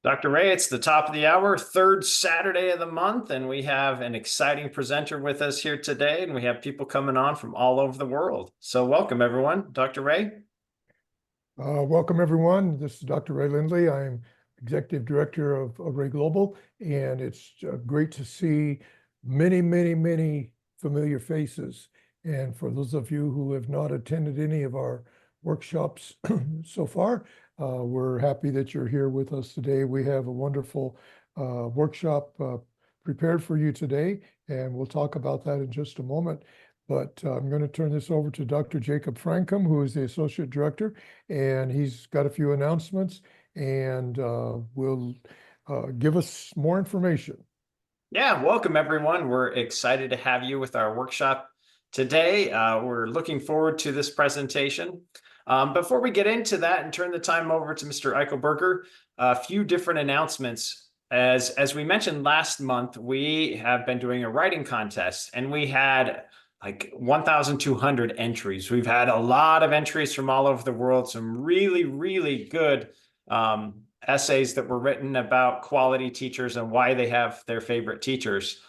Dr. Ray, it's the top of the hour, third Saturday of the month, and we have an exciting presenter with us here today, and we have people coming on from all over the world. So welcome, everyone. Dr. Ray? Welcome, everyone. This is Dr. Ray Lindley. I'm Executive Director of Ray Global, and it's great to see many familiar faces. And for those of you who have not attended any of our workshops so far, we're happy that you're here with us today. We have a wonderful workshop prepared for you today, and we'll talk about that in just a moment. But I'm going to turn this over to Dr. Jacob Frankum, who is the Associate Director, and he's got a few announcements and will give us more information. Yeah, welcome, everyone. We're excited to have you with our workshop today. We're looking forward to this presentation. Before we get into that and turn the time over to Mr. Eichelberger, a few different announcements. As we mentioned last month, we have been doing a writing contest, and we had like 1,200 entries. We've had a lot of entries from all over the world, some really good essays that were written about quality teachers and why they have their favorite teachers.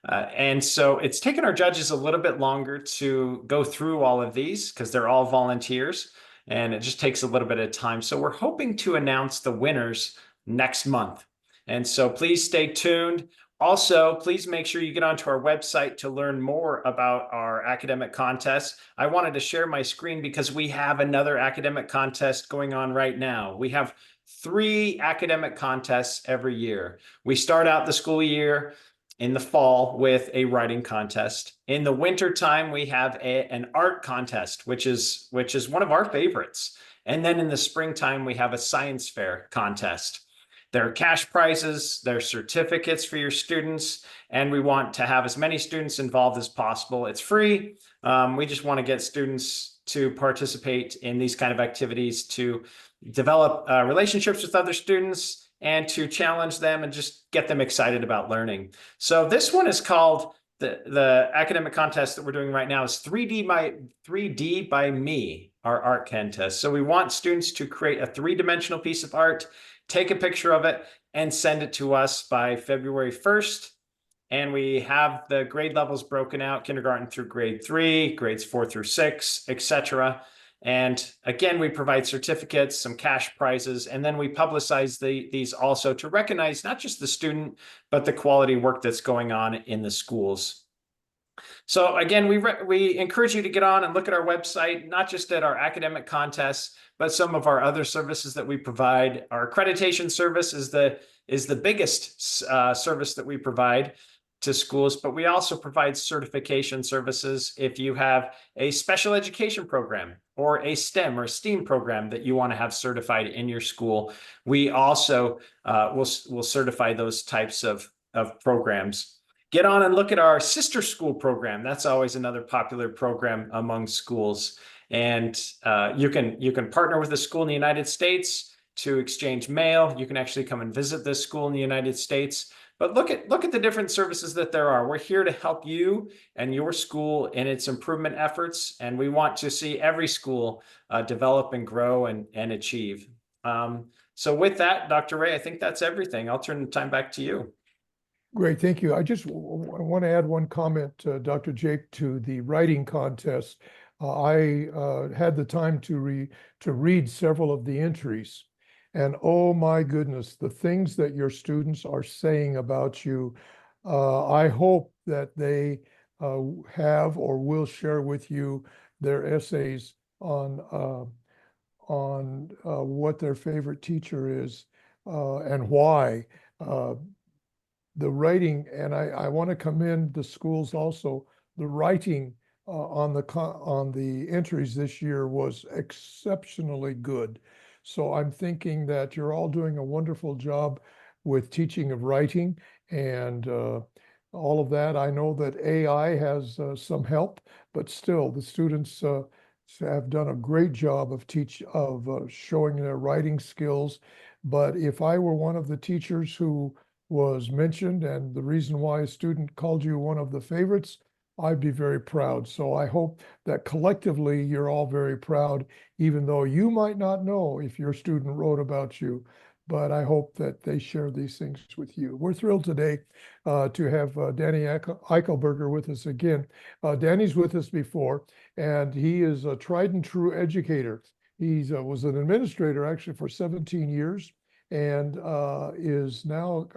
And so it's taken our judges a little bit longer to go through all of these because they're all volunteers and it just takes a little bit of time. So we're hoping to announce the winners next month. And so please stay tuned. Also, please make sure you get onto our website to learn more about our academic contests. I wanted to share my screen because we have another academic contest going on right now. We have 3 academic contests every year. We start out the school year in the fall with a writing contest. In the winter time, we have an art contest, which is one of our favorites. And then in the springtime, we have a science fair contest. There are cash prizes, there are certificates for your students, and we want to have as many students involved as possible. It's free. We just want to get students to participate in these kind of activities to develop relationships with other students and to challenge them and just get them excited about learning. So this one is called the academic contest that we're doing right now is 3D by Me, our art contest. So we want students to create a 3-dimensional piece of art, take a picture of it, and send it to us by February 1st. And we have the grade levels broken out, kindergarten through grade 3, grades 4 through 6, etc. And again, we provide certificates, some cash prizes, and then we publicize these also to recognize not just the student, but the quality work that's going on in the schools. So again, we encourage you to get on and look at our website, not just at our academic contests, but some of our other services that we provide. Our accreditation service is the biggest service that we provide to schools, but we also provide certification services if you have a special education program or a STEM or STEAM program that you want to have certified in your school. We also will certify those types of programs. Get on and look at our sister school program. That's always another popular program among schools. And you can partner with a school in the United States to exchange mail. You can actually come and visit this school in the United States. But look at the different services that there are. We're here to help you and your school in its improvement efforts, and we want to see every school develop and grow and achieve. So with that, Dr. Ray, I think that's everything. I'll turn the time back to you. Great, thank you. I just want to add one comment, Dr. Jake, to the writing contest. I had the time to read several of the entries. And oh my goodness, the things that your students are saying about you, I hope that they have or will share with you their essays on what their favorite teacher is and why. The writing, and I want to commend the schools also, the writing on the entries this year was exceptionally good. So I'm thinking that you're all doing a wonderful job with teaching of writing and all of that. I know that AI has some help, but still the students have done a great job of showing their writing skills. But if I were one of the teachers who was mentioned and the reason why a student called you one of the favorites, I'd be very proud. So I hope that collectively you're all very proud, even though you might not know if your student wrote about you. but I hope that they share these things with you. We're thrilled today to have Danny Eichelberger with us again. Danny's with us before, and he is a tried and true educator. He was an administrator actually for 17 years and is now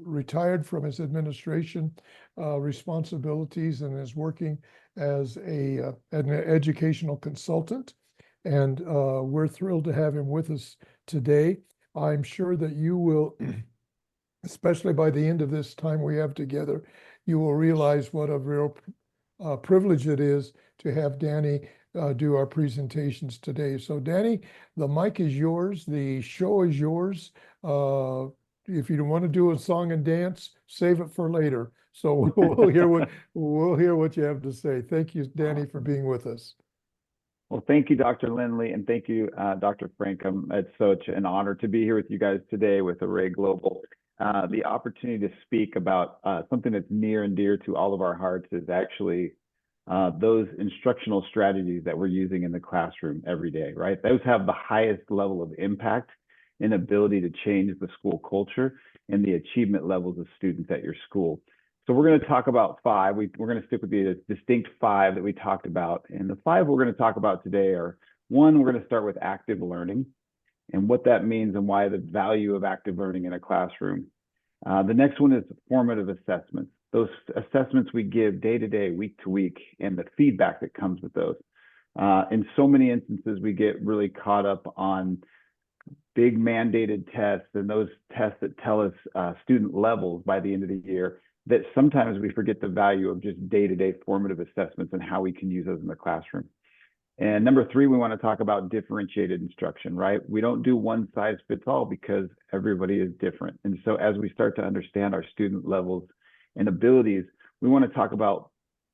retired from his administration responsibilities and is working as an educational consultant. And we're thrilled to have him with us today. I'm sure that you will, especially by the end of this time we have together, you will realize what a real privilege it is to have Danny do our presentations today. So Danny, the mic is yours. The show is yours. If you want to do a song and dance, save it for later. So we'll hear what you have to say. Thank you, Danny, for being with us. Well, thank you, Dr. Lindley, and thank you, Dr. Frankham. It's such an honor to be here with you guys today with Array Global. The opportunity to speak about something that's near and dear to all of our hearts is actually those instructional strategies that we're using in the classroom every day, right? Those have the highest level of impact and ability to change the school culture and the achievement levels of students at your school. So we're going to talk about 5. We're going to stick with the distinct 5 that we talked about. And the 5 we're going to talk about today are, 1, we're going to start with active learning and what that means and why the value of active learning in a classroom. The next one is formative assessments. Those assessments we give day to day, week to week, and the feedback that comes with those. In so many instances, we get really caught up on big mandated tests and those tests that tell us student levels by the end of the year, that sometimes we forget the value of just day-to-day formative assessments and how we can use those in the classroom. And number 3, we want to talk about differentiated instruction, right? We don't do one size fits all because everybody is different. And so as we start to understand our student levels and abilities, we want to talk about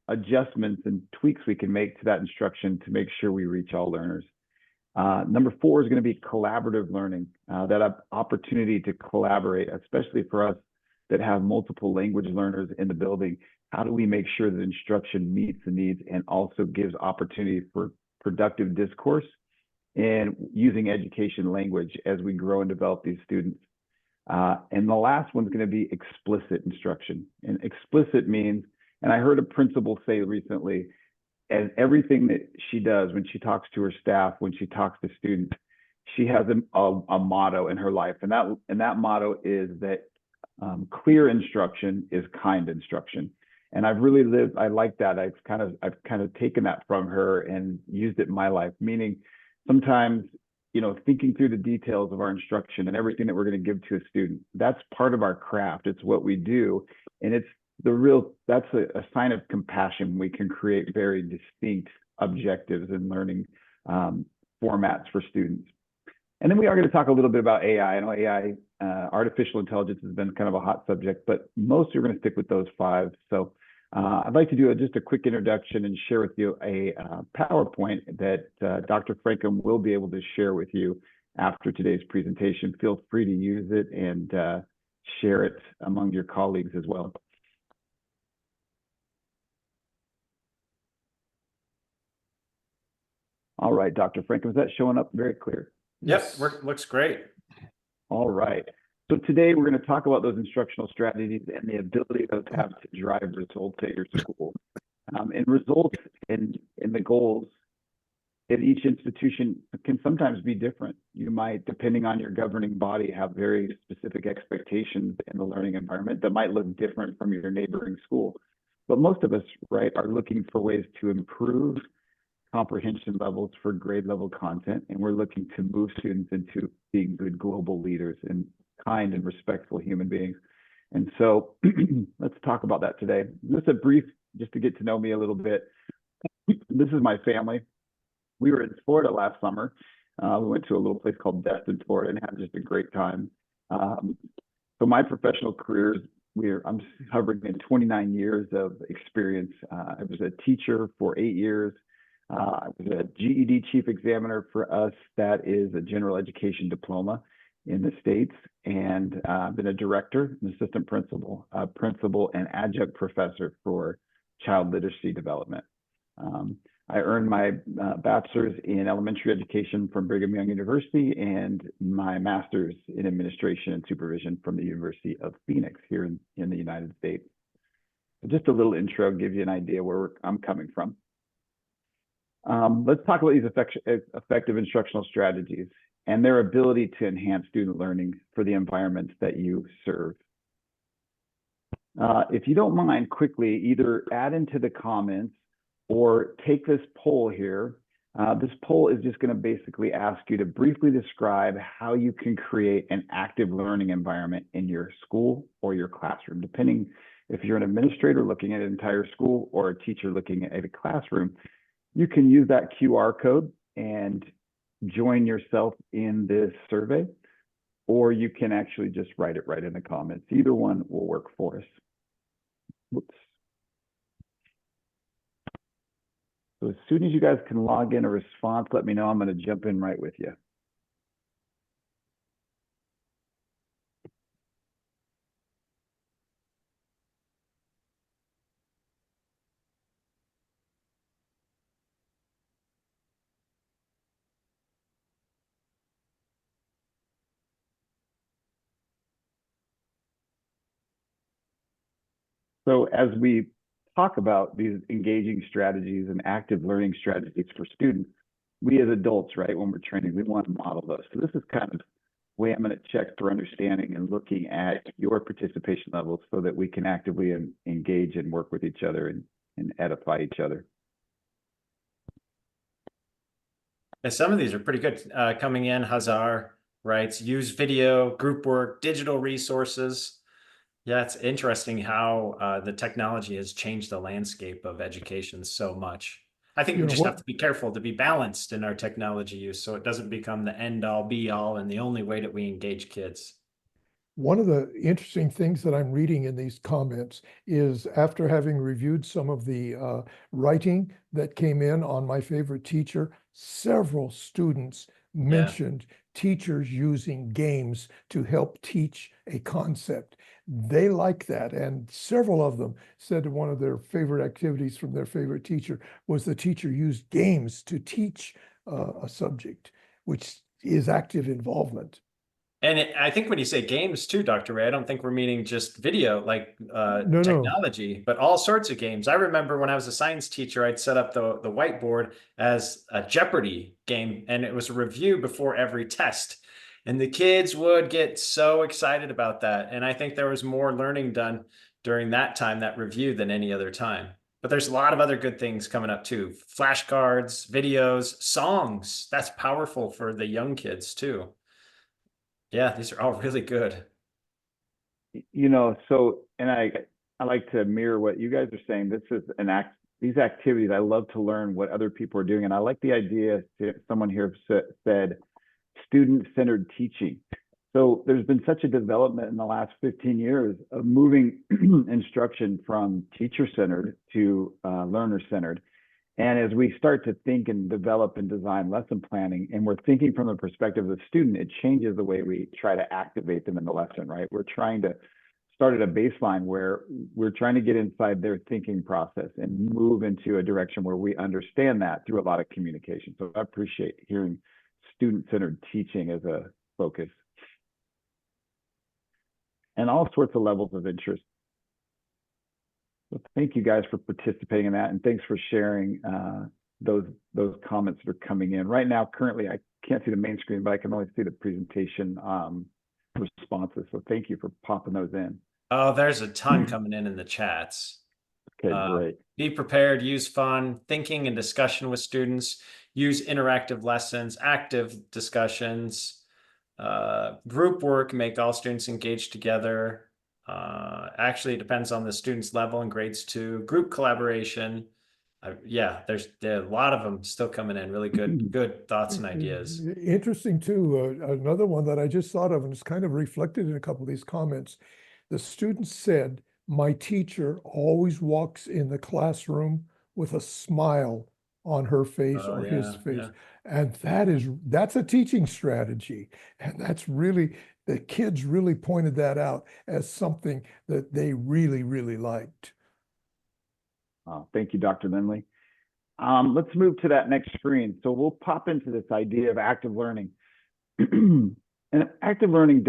adjustments and tweaks we can make to that instruction to make sure we reach all learners. Number 4 is going to be collaborative learning, that opportunity to collaborate, especially for us that have multiple language learners in the building. How do we make sure that instruction meets the needs and also gives opportunity for productive discourse and using education language as we grow and develop these students? And the last one's going to be explicit instruction. And explicit means, and I heard a principal say recently, and everything that she does when she talks to her staff, when she talks to students, she has a motto in her life. And that motto is that clear instruction is kind instruction. And I've really lived, I like that. I've kind of taken that from her and used it in my life, meaning sometimes, thinking through the details of our instruction and everything that we're going to give to a student, that's part of our craft. It's what we do. And it's that's a sign of compassion. We can create very distinct objectives and learning formats for students. And then we are going to talk a little bit about AI. I know AI, artificial intelligence, has been kind of a hot subject, but most are going to stick with those 5. So I'd like to do just a quick introduction and share with you a PowerPoint that Dr. Frankham will be able to share with you after today's presentation. Feel free to use it and share it among your colleagues as well. All right, Dr. Frankham, is that showing up very clear? Yes, looks great. All right. So today we're going to talk about those instructional strategies and the ability those have to drive results at your school. And results and the goals at each institution can sometimes be different. You might, depending on your governing body, have very specific expectations in the learning environment that might look different from your neighboring school. But most of us, right, are looking for ways to improve comprehension levels for grade level content, and we're looking to move students into being good global leaders and kind and respectful human beings. And so let's talk about that today. Just to get to know me a little bit. This is my family. We were in Florida last summer. We went to a little place called Destin, Florida, and had just a great time. So my professional careers, I'm hovering in 29 years of experience. I was a teacher for 8 years. I was a GED chief examiner for us. That is a general education diploma in the States. And I've been a director, an assistant principal, principal, and adjunct professor for child literacy development. I earned my bachelor's in elementary education from Brigham Young University and my master's in administration and supervision from the University of Phoenix here in the United States. Just a little intro, give you an idea where I'm coming from. Let's talk about these effective instructional strategies and their ability to enhance student learning for the environments that you serve. If you don't mind, quickly, either add into the comments or take this poll here. This poll is just going to basically ask you to briefly describe how you can create an active learning environment in your school or your classroom, depending if you're an administrator looking at an entire school or a teacher looking at a classroom. You can use that QR code and join yourself in this survey, or you can actually just write it right in the comments. Either one will work for us. Whoops. So as soon as you guys can log in a response, let me know. I'm going to jump in right with you. So as we talk about these engaging strategies and active learning strategies for students, we as adults, right, when we're training, we want to model those. So this is kind of the way I'm going to check for understanding and looking at your participation levels so that we can actively engage and work with each other and edify each other. And some of these are pretty good coming in. Hazar writes, use video, group work, digital resources. Yeah, it's interesting how the technology has changed the landscape of education so much. I think we just have to be careful to be balanced in our technology use so it doesn't become the end all be all and the only way that we engage kids. One of the interesting things that I'm reading in these comments is after having reviewed some of the writing that came in on my favorite teacher, several students mentioned teachers using games to help teach a concept. They like that. And several of them said one of their favorite activities from their favorite teacher was the teacher used games to teach a subject, which is active involvement. And I think when you say games too, Dr. Ray, I don't think we're meaning just video like No. technology, but all sorts of games. I remember when I was a science teacher, I'd set up the whiteboard as a Jeopardy game, and it was a review before every test. And the kids would get so excited about that. And I think there was more learning done during that time, that review, than any other time. But there's a lot of other good things coming up too. Flashcards, videos, songs. That's powerful for the young kids too. Yeah, these are all really good. You know, so, and I like to mirror what you guys are saying. This is these activities, I love to learn what other people are doing. And I like the idea, someone here said, student-centered teaching. So there's been such a development in the last 15 years of moving instruction from teacher-centered to learner-centered. And as we start to think and develop and design lesson planning, and we're thinking from the perspective of the student, it changes the way we try to activate them in the lesson, right? We're trying to start at a baseline where we're trying to get inside their thinking process and move into a direction where we understand that through a lot of communication. So I appreciate hearing student-centered teaching as a focus. And all sorts of levels of interest. So thank you guys for participating in that, and thanks for sharing those comments that are coming in. Right now, currently, I can't see the main screen, but I can only see the presentation responses. So thank you for popping those in. Oh, there's a ton coming in the chats. Okay, great. Be prepared, use fun, thinking and discussion with students, use interactive lessons, active discussions, group work, make all students engage together. Actually, it depends on the student's level and grades too. Group collaboration. Yeah, there's a lot of them still coming in. Really good thoughts and ideas. Interesting too. Another one that I just thought of, and it's kind of reflected in a couple of these comments. The students said, my teacher always walks in the classroom with a smile on her face or his face. And that's a teaching strategy. And that's really, the kids really pointed that out as something that they really, really liked. Thank you, Dr. Lindley. Let's move to that next screen. So we'll pop into this idea of active learning. And active learning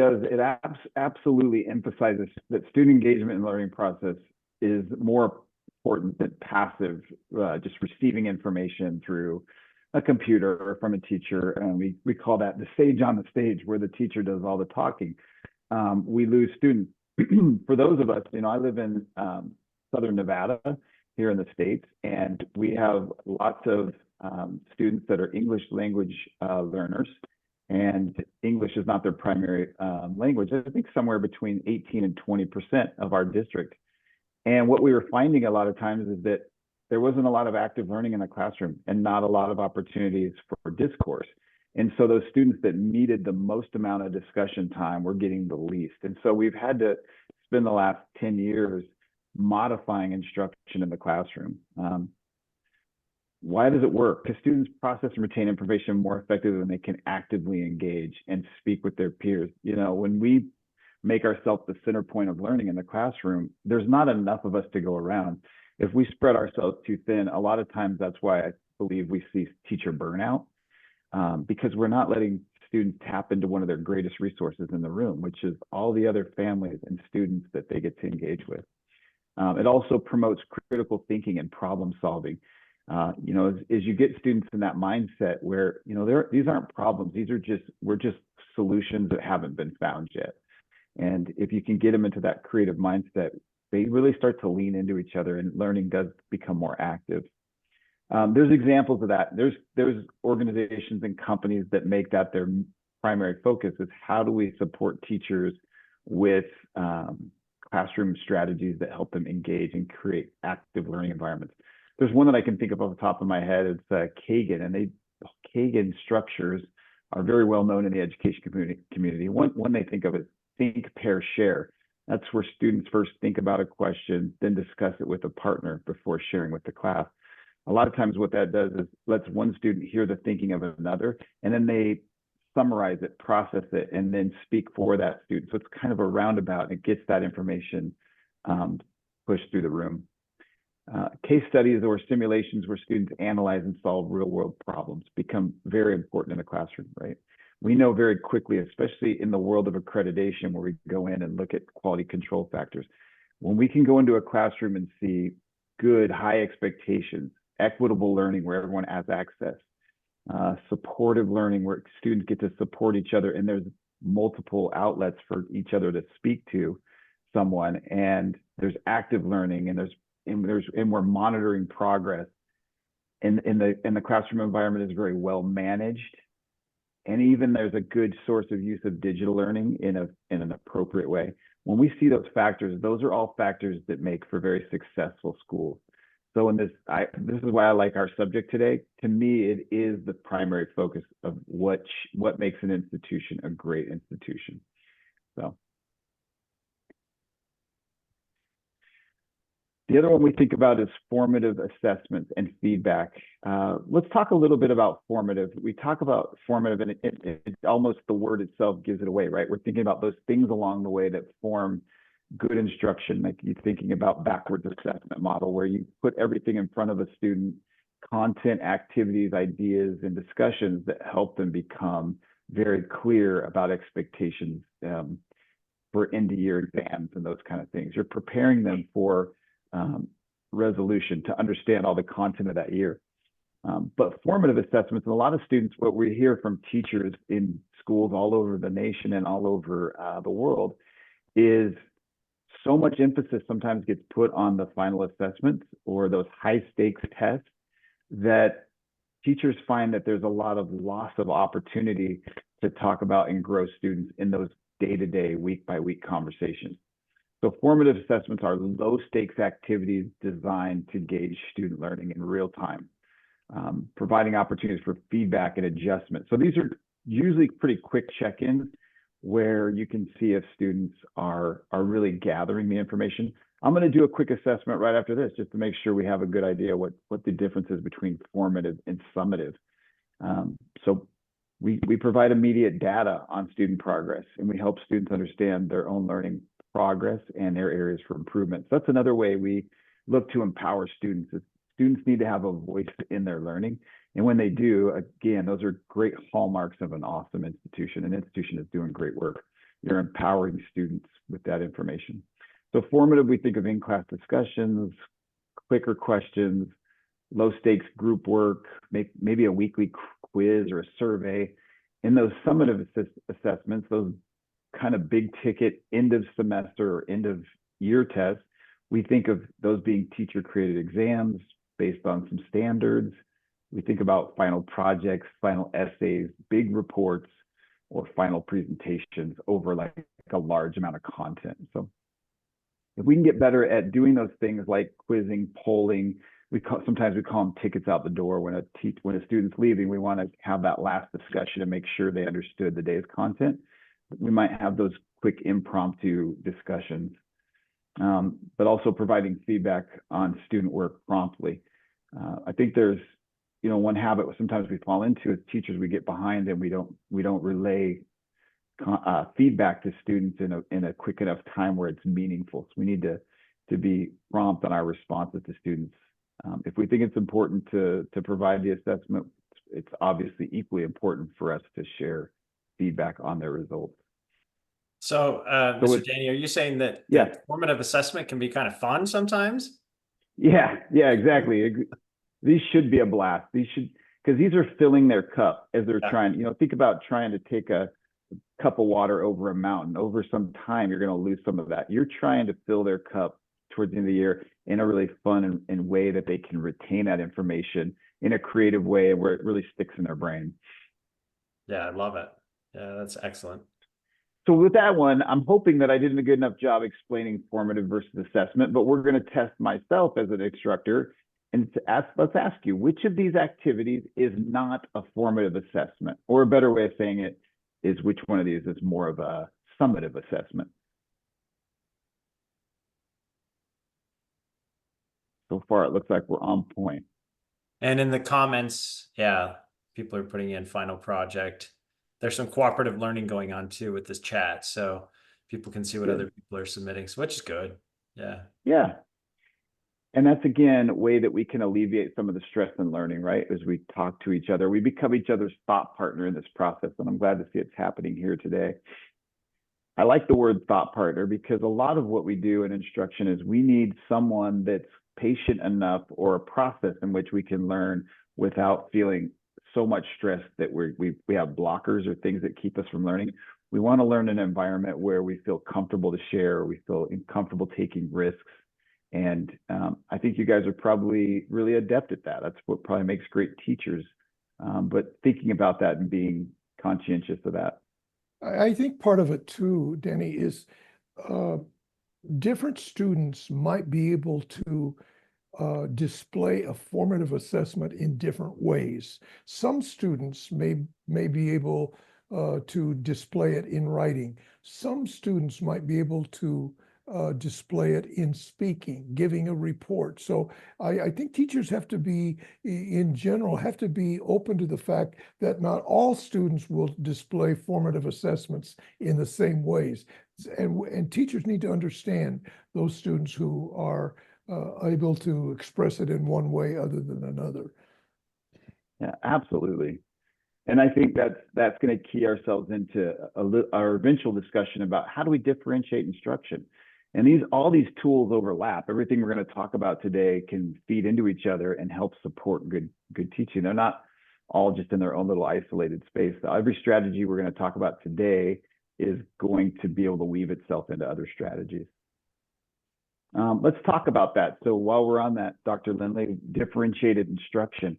absolutely emphasizes that student engagement in the learning process is more important than passive, just receiving information through a computer or from a teacher. And we call that the sage on the stage, where the teacher does all the talking. We lose students. For those of us, I live in Southern Nevada here in the States, and we have lots of students that are English language learners, and English is not their primary language. I think somewhere between 18 and 20% of our district. And what we were finding a lot of times is that there wasn't a lot of active learning in the classroom and not a lot of opportunities for discourse. And so those students that needed the most amount of discussion time were getting the least. And so we've had to spend the last 10 years modifying instruction in the classroom. Why does it work? Because students process and retain information more effectively when they can actively engage and speak with their peers. When we make ourselves the center point of learning in the classroom, there's not enough of us to go around. If we spread ourselves too thin, a lot of times that's why I believe we see teacher burnout, because we're not letting students tap into one of their greatest resources in the room, which is all the other families and students that they get to engage with. It also promotes critical thinking and problem solving. As you get students in that mindset where, these aren't problems, we're just solutions that haven't been found yet. And if you can get them into that creative mindset, they really start to lean into each other, and learning does become more active. There's examples of that. There's organizations and companies that make that their primary focus, is how do we support teachers with classroom strategies that help them engage and create active learning environments. There's one that I can think of off the top of my head. It's Kagan, and Kagan structures are very well known in the education community. One they think of as think, pair, share. That's where students first think about a question, then discuss it with a partner before sharing with the class. A lot of times what that does is lets one student hear the thinking of another, and then they summarize it, process it, and then speak for that student. So it's kind of a roundabout, and it gets that information pushed through the room. Case studies or simulations where students analyze and solve real world problems become very important in the classroom, right? We know very quickly, especially in the world of accreditation, where we go in and look at quality control factors. When we can go into a classroom and see good, high expectations, equitable learning where everyone has access, supportive learning where students get to support each other, and there's multiple outlets for each other to speak to someone, and there's active learning, and we're monitoring progress, and the classroom environment is very well managed, and even there's a good source of use of digital learning in an appropriate way. When we see those factors, those are all factors that make for very successful schools. So this is why I like our subject today. To me, it is the primary focus of what makes an institution a great institution. So the other one we think about is formative assessments and feedback. Let's talk a little bit about formative. We talk about formative, and it almost the word itself gives it away, right? We're thinking about those things along the way that form good instruction, like you're thinking about backwards assessment model, where you put everything in front of a student, content, activities, ideas, and discussions that help them become very clear about expectations for end-of-year exams and those kind of things. You're preparing them for resolution, to understand all the content of that year. But formative assessments, and a lot of students, what we hear from teachers in schools all over the nation and all over the world is so much emphasis sometimes gets put on the final assessments or those high stakes tests that teachers find that there's a lot of loss of opportunity to talk about and grow students in those day-to-day, week-by-week conversations. So formative assessments are low stakes activities designed to gauge student learning in real time, providing opportunities for feedback and adjustment. So these are usually pretty quick check-ins where you can see if students are really gathering the information. I'm going to do a quick assessment right after this, just to make sure we have a good idea what the difference is between formative and summative. So we provide immediate data on student progress, and we help students understand their own learning progress and their areas for improvement. So that's another way we look to empower students. Is Students need to have a voice in their learning. And when they do, again, those are great hallmarks of an awesome institution, an institution that's doing great work. You're empowering students with that information. So formative, we think of in-class discussions, quicker questions, low stakes group work, maybe a weekly quiz or a survey. In those summative assessments, those kind of big ticket end of semester or end of year tests, we think of those being teacher created exams based on some standards. We think about final projects, final essays, big reports, or final presentations over like a large amount of content. So if we can get better at doing those things like quizzing, polling, sometimes we call them tickets out the door. When a student's leaving, we want to have that last discussion and make sure they understood the day's content. We might have those quick impromptu discussions, but also providing feedback on student work promptly. I think there's, one habit sometimes we fall into as teachers, we get behind and we don't relay feedback to students in a quick enough time where it's meaningful. So we need to be prompt on our responses to students. If we think it's important to provide the assessment, it's obviously equally important for us to share feedback on their results. So, Mr. Danny, are you saying that formative assessment can be kind of fun sometimes? Yeah, exactly. These should be a blast. Because these are filling their cup as they're trying, think about trying to take a cup of water over a mountain. Over some time, you're going to lose some of that. You're trying to fill their cup towards the end of the year in a really fun and way that they can retain that information in a creative way where it really sticks in their brain. Yeah, I love it. Yeah, that's excellent. So with that one, I'm hoping that I did a good enough job explaining formative versus assessment, but we're going to test myself as an instructor and let's ask you, which of these activities is not a formative assessment? Or a better way of saying it is, which one of these is more of a summative assessment? So far, it looks like we're on point. And in the comments, people are putting in final project. There's some cooperative learning going on too with this chat, so people can see what other people are submitting, which is good. Yeah. And that's, again, a way that we can alleviate some of the stress in learning, right? As we talk to each other, we become each other's thought partner in this process. And I'm glad to see it's happening here today. I like the word thought partner because a lot of what we do in instruction is we need someone that's patient enough or a process in which we can learn without feeling so much stress that we have blockers or things that keep us from learning. We want to learn in an environment where we feel comfortable to share, we feel comfortable taking risks. And I think you guys are probably really adept at that. That's what probably makes great teachers. But thinking about that and being conscientious of that. I think part of it too, Denny, is different students might be able to display a formative assessment in different ways. Some students may be able to display it in writing. Some students might be able to display it in speaking, giving a report. So I think teachers have to be, in general, have to be open to the fact that not all students will display formative assessments in the same ways. And teachers need to understand those students who are able to express it in one way other than another. Yeah, absolutely. And I think that's going to key ourselves into our eventual discussion about how do we differentiate instruction. And all these tools overlap. Everything we're going to talk about today can feed into each other and help support good teaching. They're not all just in their own little isolated space. Every strategy we're going to talk about today is going to be able to weave itself into other strategies. Let's talk about that. So while we're on that, Dr. Lindley, differentiated instruction.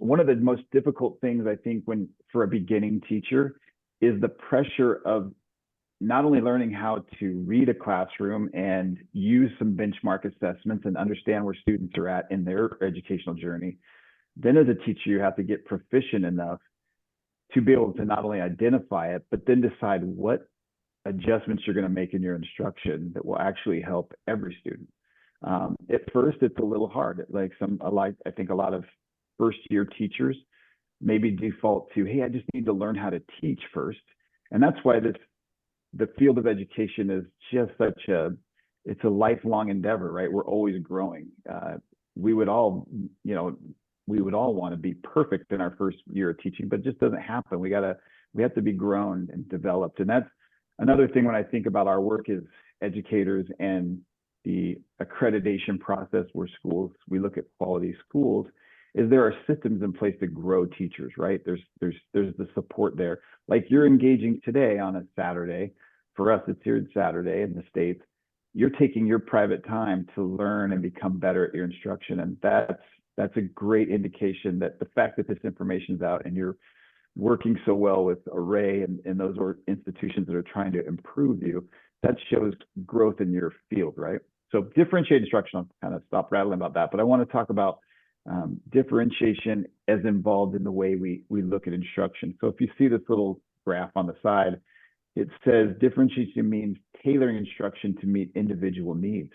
One of the most difficult things I think for a beginning teacher is the pressure of not only learning how to read a classroom and use some benchmark assessments and understand where students are at in their educational journey. Then as a teacher, you have to get proficient enough to be able to not only identify it, but then decide what adjustments you're going to make in your instruction that will actually help every student. At first, it's a little hard. I think a lot of first-year teachers maybe default to, hey, I just need to learn how to teach first. And that's why the field of education is just it's a lifelong endeavor, right? We're always growing. we would all, we would all want to be perfect in our first year of teaching, but it just doesn't happen. We have to be grown and developed. And that's another thing when I think about our work as educators and the accreditation process where we look at quality schools, is there are systems in place to grow teachers, right? There's the support there. Like you're engaging today on a Saturday. For us, it's here Saturday in the States. You're taking your private time to learn and become better at your instruction. And that's a great indication that the fact that this information is out and you're working so well with Array and those institutions that are trying to improve you, that shows growth in your field, right? So differentiated instruction, I'll kind of stop rattling about that, but I want to talk about differentiation as involved in the way we look at instruction. So if you see this little graph on the side, it says differentiation means tailoring instruction to meet individual needs.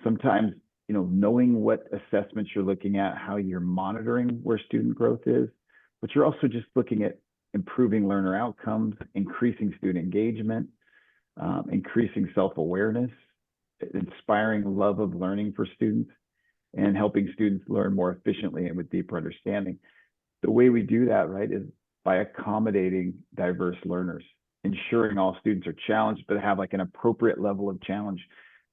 Sometimes, knowing what assessments you're looking at, how you're monitoring where student growth is, but you're also just looking at improving learner outcomes, increasing student engagement, increasing self-awareness, inspiring love of learning for students, and helping students learn more efficiently and with deeper understanding. The way we do that, right, is by accommodating diverse learners, ensuring all students are challenged, but have like an appropriate level of challenge.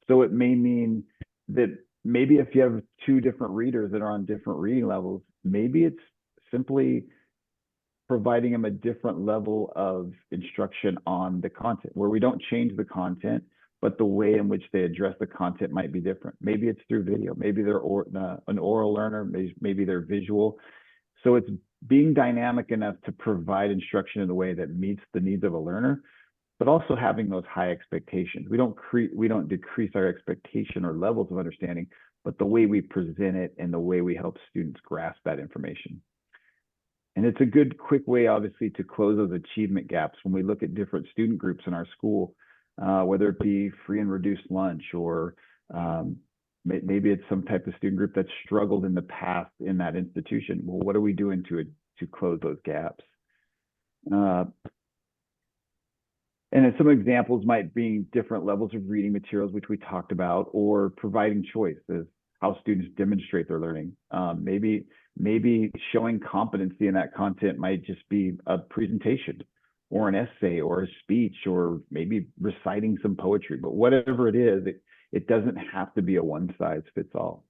So it may mean that maybe if you have two different readers that are on different reading levels, maybe it's simply providing them a different level of instruction on the content, where we don't change the content, but the way in which they address the content might be different. Maybe it's through video, maybe they're an oral learner, maybe they're visual. So it's being dynamic enough to provide instruction in a way that meets the needs of a learner, but also having those high expectations. We don't decrease our expectation or levels of understanding, but the way we present it and the way we help students grasp that information. And it's a good, quick way, obviously, to close those achievement gaps when we look at different student groups in our school, whether it be free and reduced lunch, or maybe it's some type of student group that struggled in the past in that institution. Well, what are we doing to close those gaps? And then some examples might be different levels of reading materials, which we talked about, or providing choice as how students demonstrate their learning. Maybe showing competency in that content might just be a presentation or an essay or a speech, or maybe reciting some poetry. But whatever it is, it doesn't have to be a one size fits all.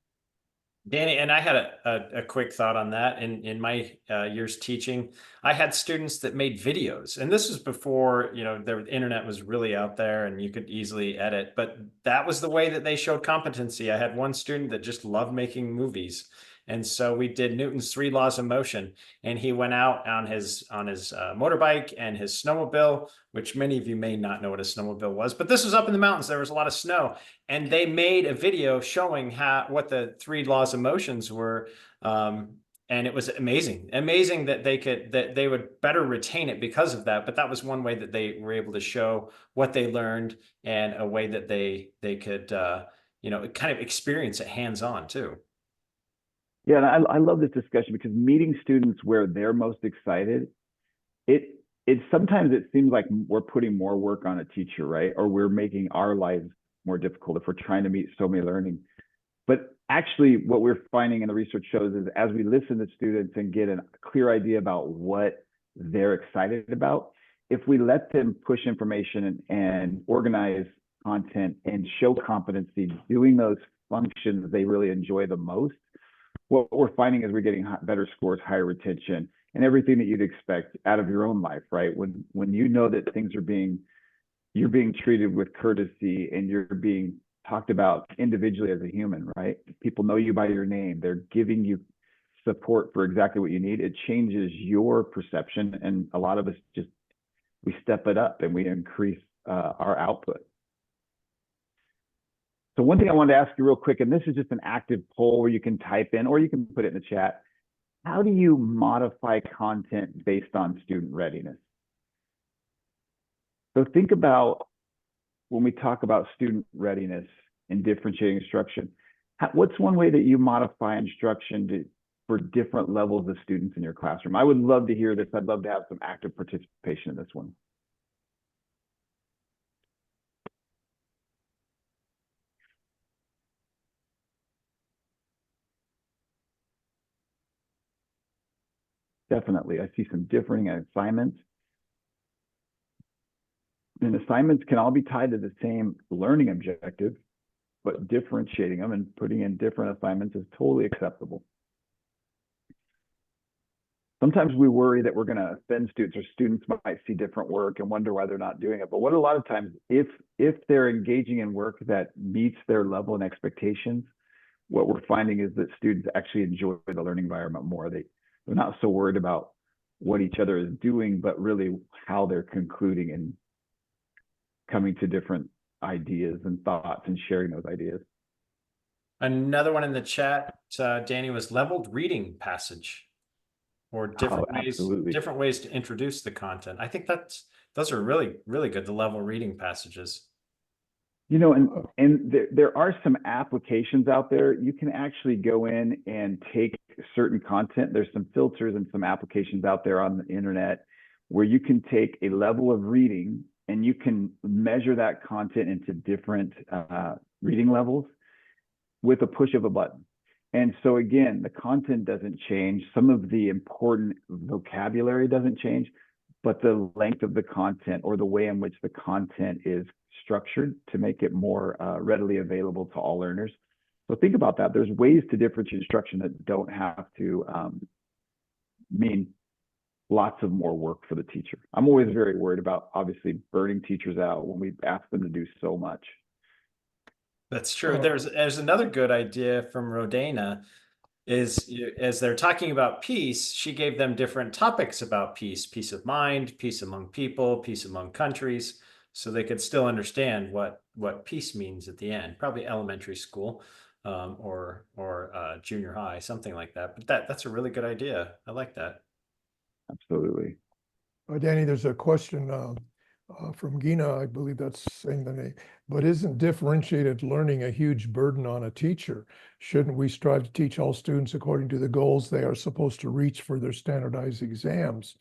Danny, and I had a quick thought on that. In my years teaching, I had students that made videos, and this was before the internet was really out there and you could easily edit. But that was the way that they showed competency. I had one student that just loved making movies, and so we did Newton's 3 laws of motion, and he went out on his motorbike and his snowmobile, which many of you may not know what a snowmobile was, but this was up in the mountains. There was a lot of snow, and they made a video showing what the 3 laws of motions were. And it was amazing that they would better retain it because of that. But that was one way that they were able to show what they learned, and a way that they could kind of experience it hands-on too. Yeah, and I love this discussion, because meeting students where they're most excited, it sometimes it seems like we're putting more work on a teacher, right? Or we're making our lives more difficult if we're trying to meet so many learning. But actually, what we're finding, and the research shows, is as we listen to students and get a clear idea about what they're excited about, if we let them push information and organize content and show competency doing those functions they really enjoy the most, what we're finding is we're getting better scores, higher retention, and everything that you'd expect out of your own life, right? When you know that you're being treated with courtesy, and you're being talked about individually as a human, right? People know you by your name. They're giving you support for exactly what you need. It changes your perception, and a lot of us we step it up and we increase our output. So one thing I wanted to ask you real quick, and this is just an active poll where you can type in or you can put it in the chat. How do you modify content based on student readiness? So think about when we talk about student readiness and differentiating instruction, what's one way that you modify instruction for different levels of students in your classroom? I would love to hear this. I'd love to have some active participation in this one. definitely. I see some differing assignments. And assignments can all be tied to the same learning objective, but differentiating them and putting in different assignments is totally acceptable. Sometimes we worry that we're going to offend students, or students might see different work and wonder why they're not doing it. But what a lot of times, if they're engaging in work that meets their level and expectations, what we're finding is that students actually enjoy the learning environment more. They're not so worried about what each other is doing, but really how they're concluding and coming to different ideas and thoughts and sharing those ideas. Another one in the chat, Danny, was leveled reading passage, or different absolutely. different ways to introduce the content. I think those are really, really good, the level reading passages. You know, and there are some applications out there. You can actually go in and take certain content. There's some filters and some applications out there on the internet where you can take a level of reading and you can measure that content into different reading levels with a push of a button. And so again, the content doesn't change. Some of the important vocabulary doesn't change, but the length of the content, or the way in which the content is structured to make it more readily available to all learners. So think about that. There's ways to differentiate instruction that don't have to mean lots of more work for the teacher. I'm always very worried about obviously burning teachers out when we ask them to do so much. That's true. There's another good idea from Rodana, is as they're talking about peace, she gave them different topics about peace: peace of mind, peace among people, peace among countries, so they could still understand what peace means at the end. Probably elementary school, or junior high, something like that. But that's a really good idea. I like that. Absolutely. Danny, there's a question from Gina, I believe that's saying the name, but isn't differentiated learning a huge burden on a teacher? Shouldn't we strive to teach all students according to the goals they are supposed to reach for their standardized exams?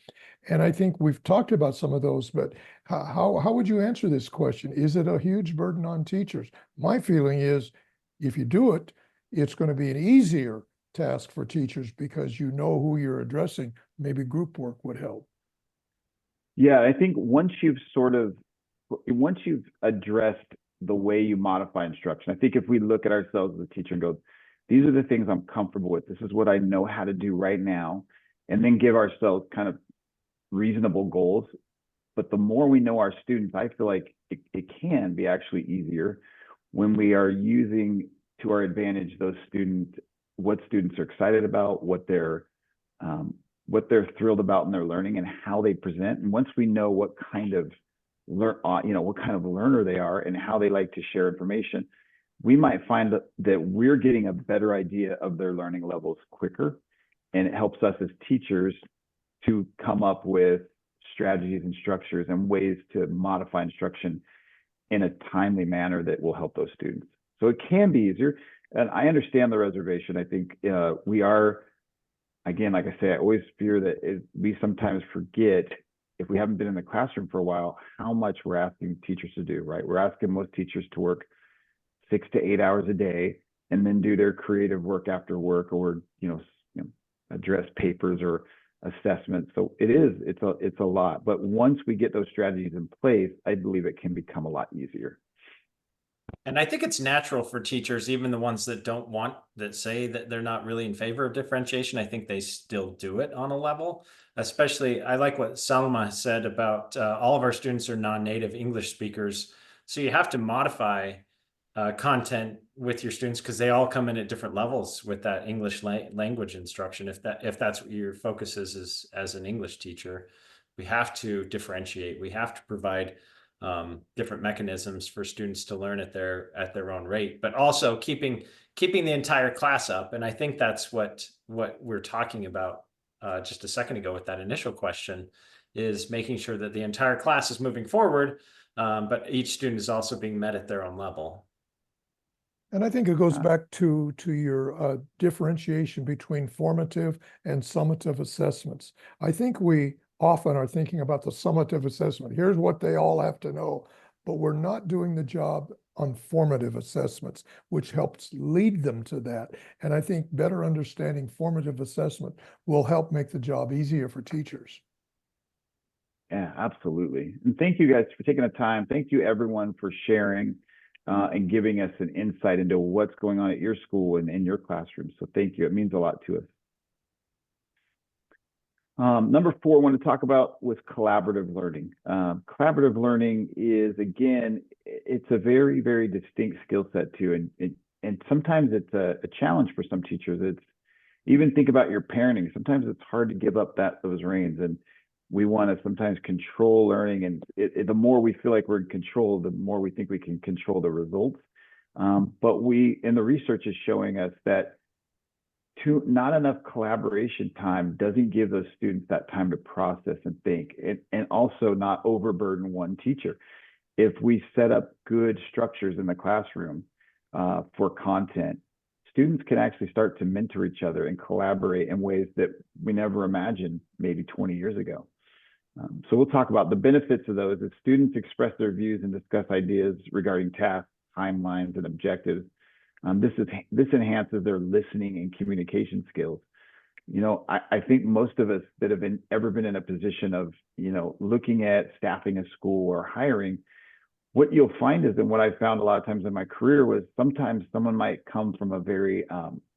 And I think we've talked about some of those, but how would you answer this question? Is it a huge burden on teachers? My feeling is if you do it, it's going to be an easier task for teachers because you know who you're addressing. Maybe group work would help. Yeah, I think once you've addressed the way you modify instruction, I think if we look at ourselves as a teacher and go, these are the things I'm comfortable with, this is what I know how to do right now, and then give ourselves kind of reasonable goals. But the more we know our students, I feel like it can be actually easier when we are using to our advantage what students are excited about, what they're thrilled about in their learning, and how they present. And once we know what kind of learner they are and how they like to share information, we might find that we're getting a better idea of their learning levels quicker. And it helps us as teachers to come up with strategies and structures and ways to modify instruction in a timely manner that will help those students. So it can be easier. And I understand the reservation. I think we are, again, like I say, I always fear that we sometimes forget, if we haven't been in the classroom for a while, how much we're asking teachers to do, right? We're asking most teachers to work 6 to 8 hours a day and then do their creative work after work, or address papers or assessments. So it's a lot. But once we get those strategies in place, I believe it can become a lot easier. And I think it's natural for teachers, even the ones that that say that they're not really in favor of differentiation. I think they still do it on a level. Especially, I like what Salma said about all of our students are non-native English speakers. So you have to modify content with your students because they all come in at different levels with that English language instruction. If that's what your focus is as an English teacher, we have to differentiate. We have to provide different mechanisms for students to learn at their own rate, but also keeping the entire class up. And I think that's what we're talking about just a second ago with that initial question, is making sure that the entire class is moving forward, but each student is also being met at their own level. And I think it goes back to your differentiation between formative and summative assessments. I think we often are thinking about the summative assessment. Here's what they all have to know. but we're not doing the job on formative assessments, which helps lead them to that. And I think better understanding formative assessment will help make the job easier for teachers. Yeah, absolutely. And thank you guys for taking the time. Thank you everyone for sharing and giving us an insight into what's going on at your school and in your classroom. So thank you. It means a lot to us. Number 4, I want to talk about was collaborative learning. Collaborative learning is, again, it's a very, very distinct skill set too. And sometimes it's a challenge for some teachers. It's even think about your parenting. Sometimes it's hard to give up those reins, and we want to sometimes control learning. And the more we feel like we're in control, the more we think we can control the results. But and the research is showing us that not enough collaboration time doesn't give those students that time to process and think, and also not overburden one teacher. If we set up good structures in the classroom for content, students can actually start to mentor each other and collaborate in ways that we never imagined maybe 20 years ago. So we'll talk about the benefits of those as students express their views and discuss ideas regarding tasks, timelines, and objectives. This enhances their listening and communication skills. You know, I think most of us that have ever been in a position of, you know, looking at staffing a school or hiring, what you'll find is, and what I found a lot of times in my career was sometimes someone might come from a very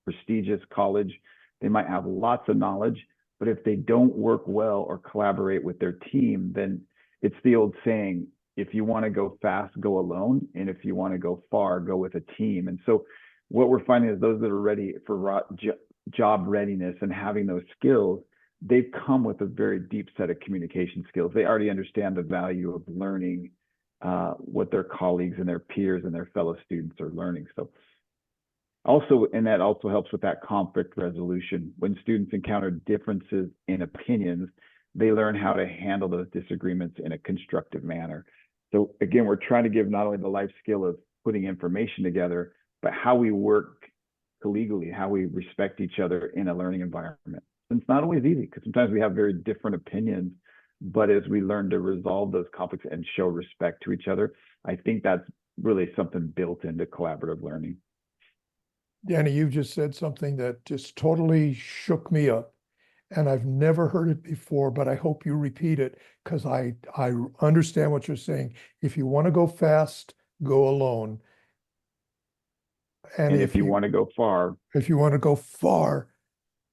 prestigious college. They might have lots of knowledge, but if they don't work well or collaborate with their team, then it's the old saying, if you want to go fast, go alone. And if you want to go far, go with a team. And so what we're finding is those that are ready for job readiness and having those skills, they've come with a very deep set of communication skills. They already understand the value of learning what their colleagues and their peers and their fellow students are learning. So also, and that also helps with that conflict resolution. When students encounter differences in opinions, they learn how to handle those disagreements in a constructive manner. So again, we're trying to give not only the life skill of putting information together, but how we work collegially, how we respect each other in a learning environment. And it's not always easy because sometimes we have very different opinions, but as we learn to resolve those conflicts and show respect to each other, I think that's really something built into collaborative learning. Danny, you just said something that just totally shook me up. And I've never heard it before, but I hope you repeat it because I understand what you're saying. If you want to go fast, go alone. And if you want to go far,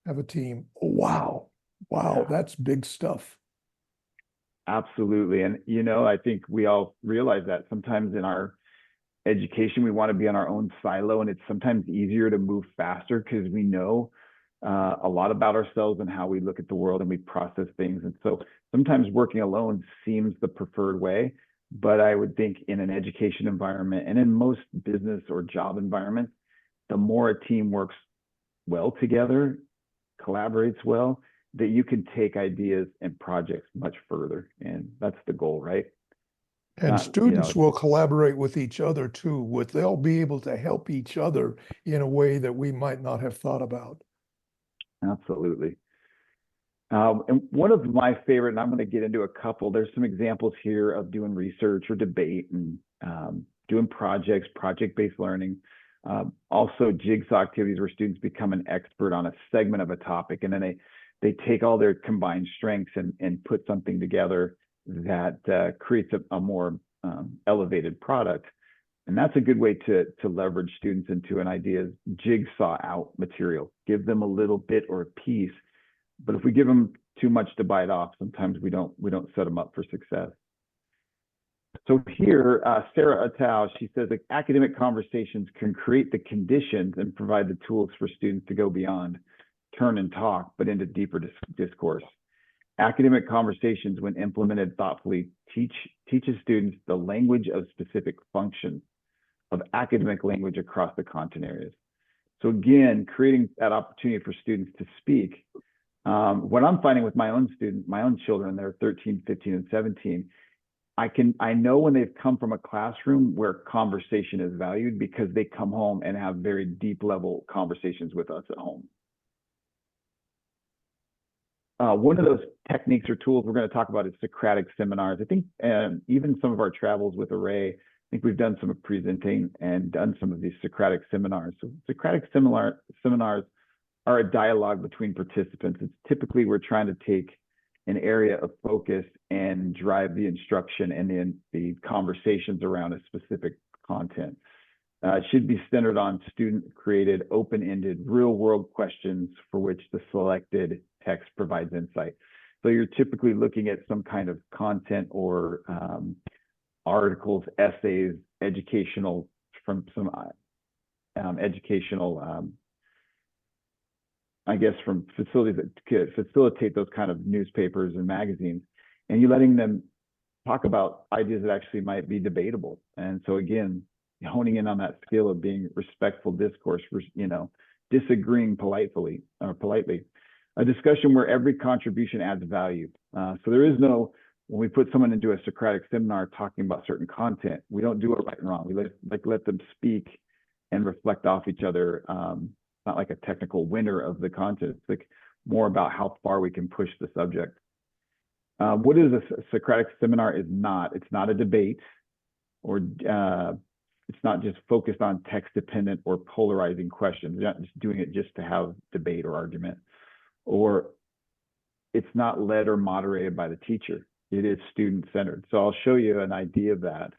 have a team. Wow. Wow, that's big stuff. Absolutely. And, you know, I think we all realize that sometimes in our education, we want to be on our own silo, and it's sometimes easier to move faster because we know a lot about ourselves and how we look at the world and we process things. And so sometimes working alone seems the preferred way, but I would think in an education environment and in most business or job environments, the more a team works well together, collaborates well, that you can take ideas and projects much further. And that's the goal, right? And students will collaborate with each other too. They'll be able to help each other in a way that we might not have thought about. Absolutely. And one of my favorite, and I'm going to get into a couple, there's some examples here of doing research or debate and doing projects, project-based learning. Also jigsaw activities where students become an expert on a segment of a topic, and then they take all their combined strengths and put something together that creates a more elevated product. And that's a good way to leverage students into an idea is jigsaw out material. Give them a little bit or a piece, but if we give them too much to bite off, sometimes we don't set them up for success. So here, Sarah Attal, she says that academic conversations can create the conditions and provide the tools for students to go beyond turn and talk, but into deeper discourse. Academic conversations, when implemented thoughtfully, teaches students the language of specific functions of academic language across the content areas. So again, creating that opportunity for students to speak. What I'm finding with my own children, they're 13, 15, and 17, I know when they've come from a classroom where conversation is valued because they come home and have very deep level conversations with us at home. one of those techniques or tools we're going to talk about is Socratic seminars. I think even some of our travels with Array, I think we've done some presenting and done some of these Socratic seminars. So Socratic seminars are a dialogue between participants. It's typically we're trying to take an area of focus and drive the instruction and the conversations around a specific content. It should be centered on student-created, open-ended, real-world questions for which the selected text provides insight. So you're typically looking at some kind of content or articles, essays, educational, from some educational, I guess, from facilities that could facilitate those kind of newspapers and magazines, and you're letting them talk about ideas that actually might be debatable. And so again, honing in on that skill of being respectful discourse, disagreeing politely, a discussion where every contribution adds value. So there is no, when we put someone into a Socratic seminar talking about certain content, we don't do it right and wrong. We let them speak and reflect off each other. Not like a technical winner of the content. It's like more about how far we can push the subject. What is a Socratic seminar is not. It's not a debate, or it's not just focused on text-dependent or polarizing questions. You're not just doing it just to have debate or argument, or it's not led or moderated by the teacher. It is student-centered. So I'll show you an idea of that.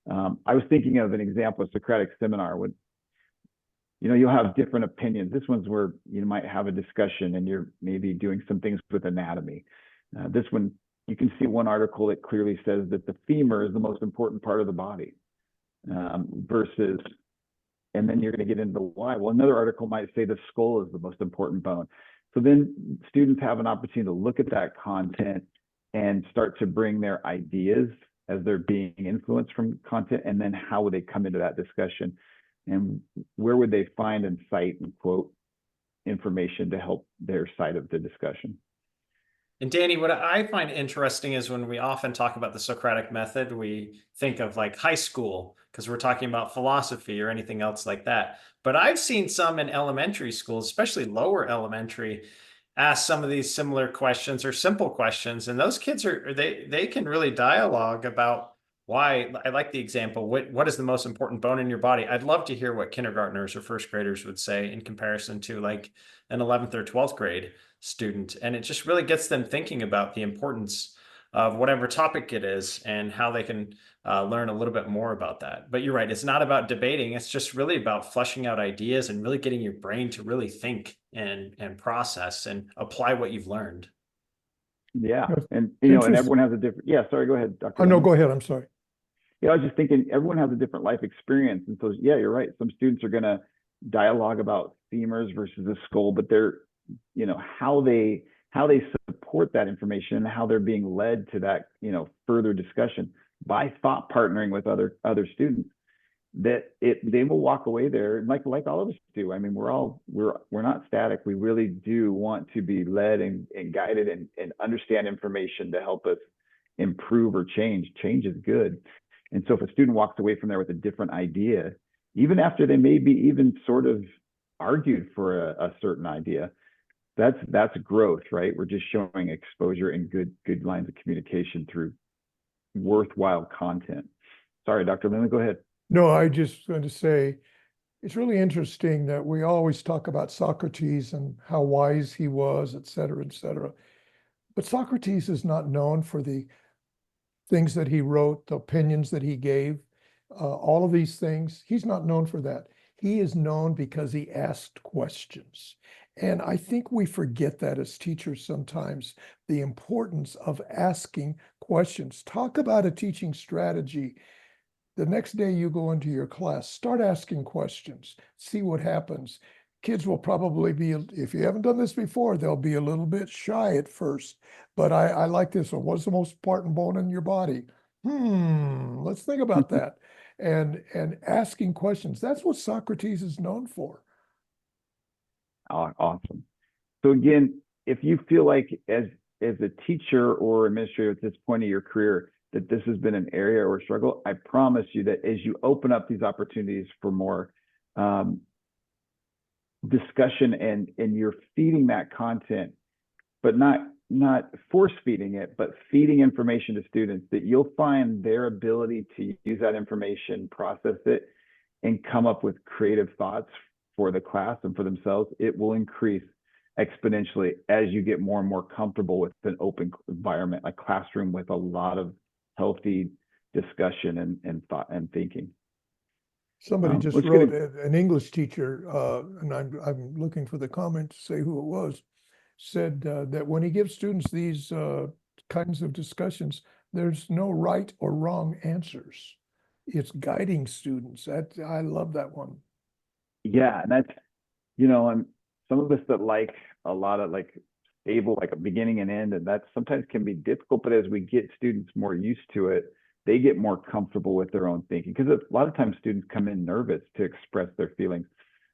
I was thinking of an example of Socratic seminar when, you'll have different opinions. This one's where you might have a discussion and you're maybe doing some things with anatomy. This one, you can see one article that clearly says that the femur is the most important part of the body. Versus, and then you're going to get into why. Well, another article might say the skull is the most important bone. So then students have an opportunity to look at that content and start to bring their ideas as they're being influenced from content, and then how would they come into that discussion, and where would they find and cite and quote information to help their side of the discussion. And Danny, what I find interesting is when we often talk about the Socratic method, we think of like high school because we're talking about philosophy or anything else like that. But I've seen some in elementary schools, especially lower elementary, ask some of these similar questions or simple questions. And those kids they can really dialogue about why. I like the example. What is the most important bone in your body? I'd love to hear what kindergartners or first graders would say in comparison to like an 11th or 12th grade student. And it just really gets them thinking about the importance of whatever topic it is and how they can learn a little bit more about that. But you're right, it's not about debating. It's just really about fleshing out ideas and really getting your brain to really think and process and apply what you've learned. Yeah. And, and everyone has a different, sorry, go ahead, Dr. Oh, no, go ahead. I'm sorry. Yeah, I was just thinking everyone has a different life experience. And so, yeah, you're right. Some students are going to dialogue about femurs versus the skull, but they're, how they support that information and how they're being led to that, further discussion by thought partnering with other students, that they will walk away there like all of us do. I mean, we're not static. We really do want to be led and guided and understand information to help us improve or change. Change is good. And so if a student walks away from there with a different idea, even after they may be even sort of argued for a certain idea, that's growth, right? We're just showing exposure and good lines of communication through worthwhile content. Sorry, Dr. Lindley, go ahead. No, I just going to say, it's really interesting that we always talk about Socrates and how wise he was, et cetera, et cetera. But Socrates is not known for the things that he wrote, the opinions that he gave, all of these things. He's not known for that. He is known because he asked questions. And I think we forget that as teachers sometimes, the importance of asking questions. Talk about a teaching strategy. The next day you go into your class, start asking questions, see what happens. Kids will probably be, if you haven't done this before, they'll be a little bit shy at first. But I like this one. What's the most important bone in your body? Let's think about that. And asking questions. That's what Socrates is known for. Awesome. So again, if you feel like as a teacher or administrator at this point of your career that this has been an area or struggle, I promise you that as you open up these opportunities for more discussion and you're feeding that content, but not not force feeding it, but feeding information to students, that you'll find their ability to use that information, process it, and come up with creative thoughts for the class and for themselves, it will increase exponentially as you get more and more comfortable with an open environment, a classroom with a lot of healthy discussion and thought and thinking. Somebody just let's wrote, get an English teacher, and I'm looking for the comment to say who it was, said that when he gives students these kinds of discussions, there's no right or wrong answers. It's guiding students. I love that one. Yeah, and that's, and some of us that like a lot of like stable, like a beginning and end, and that sometimes can be difficult, but as we get students more used to it, they get more comfortable with their own thinking, because a lot of times students come in nervous to express their feelings.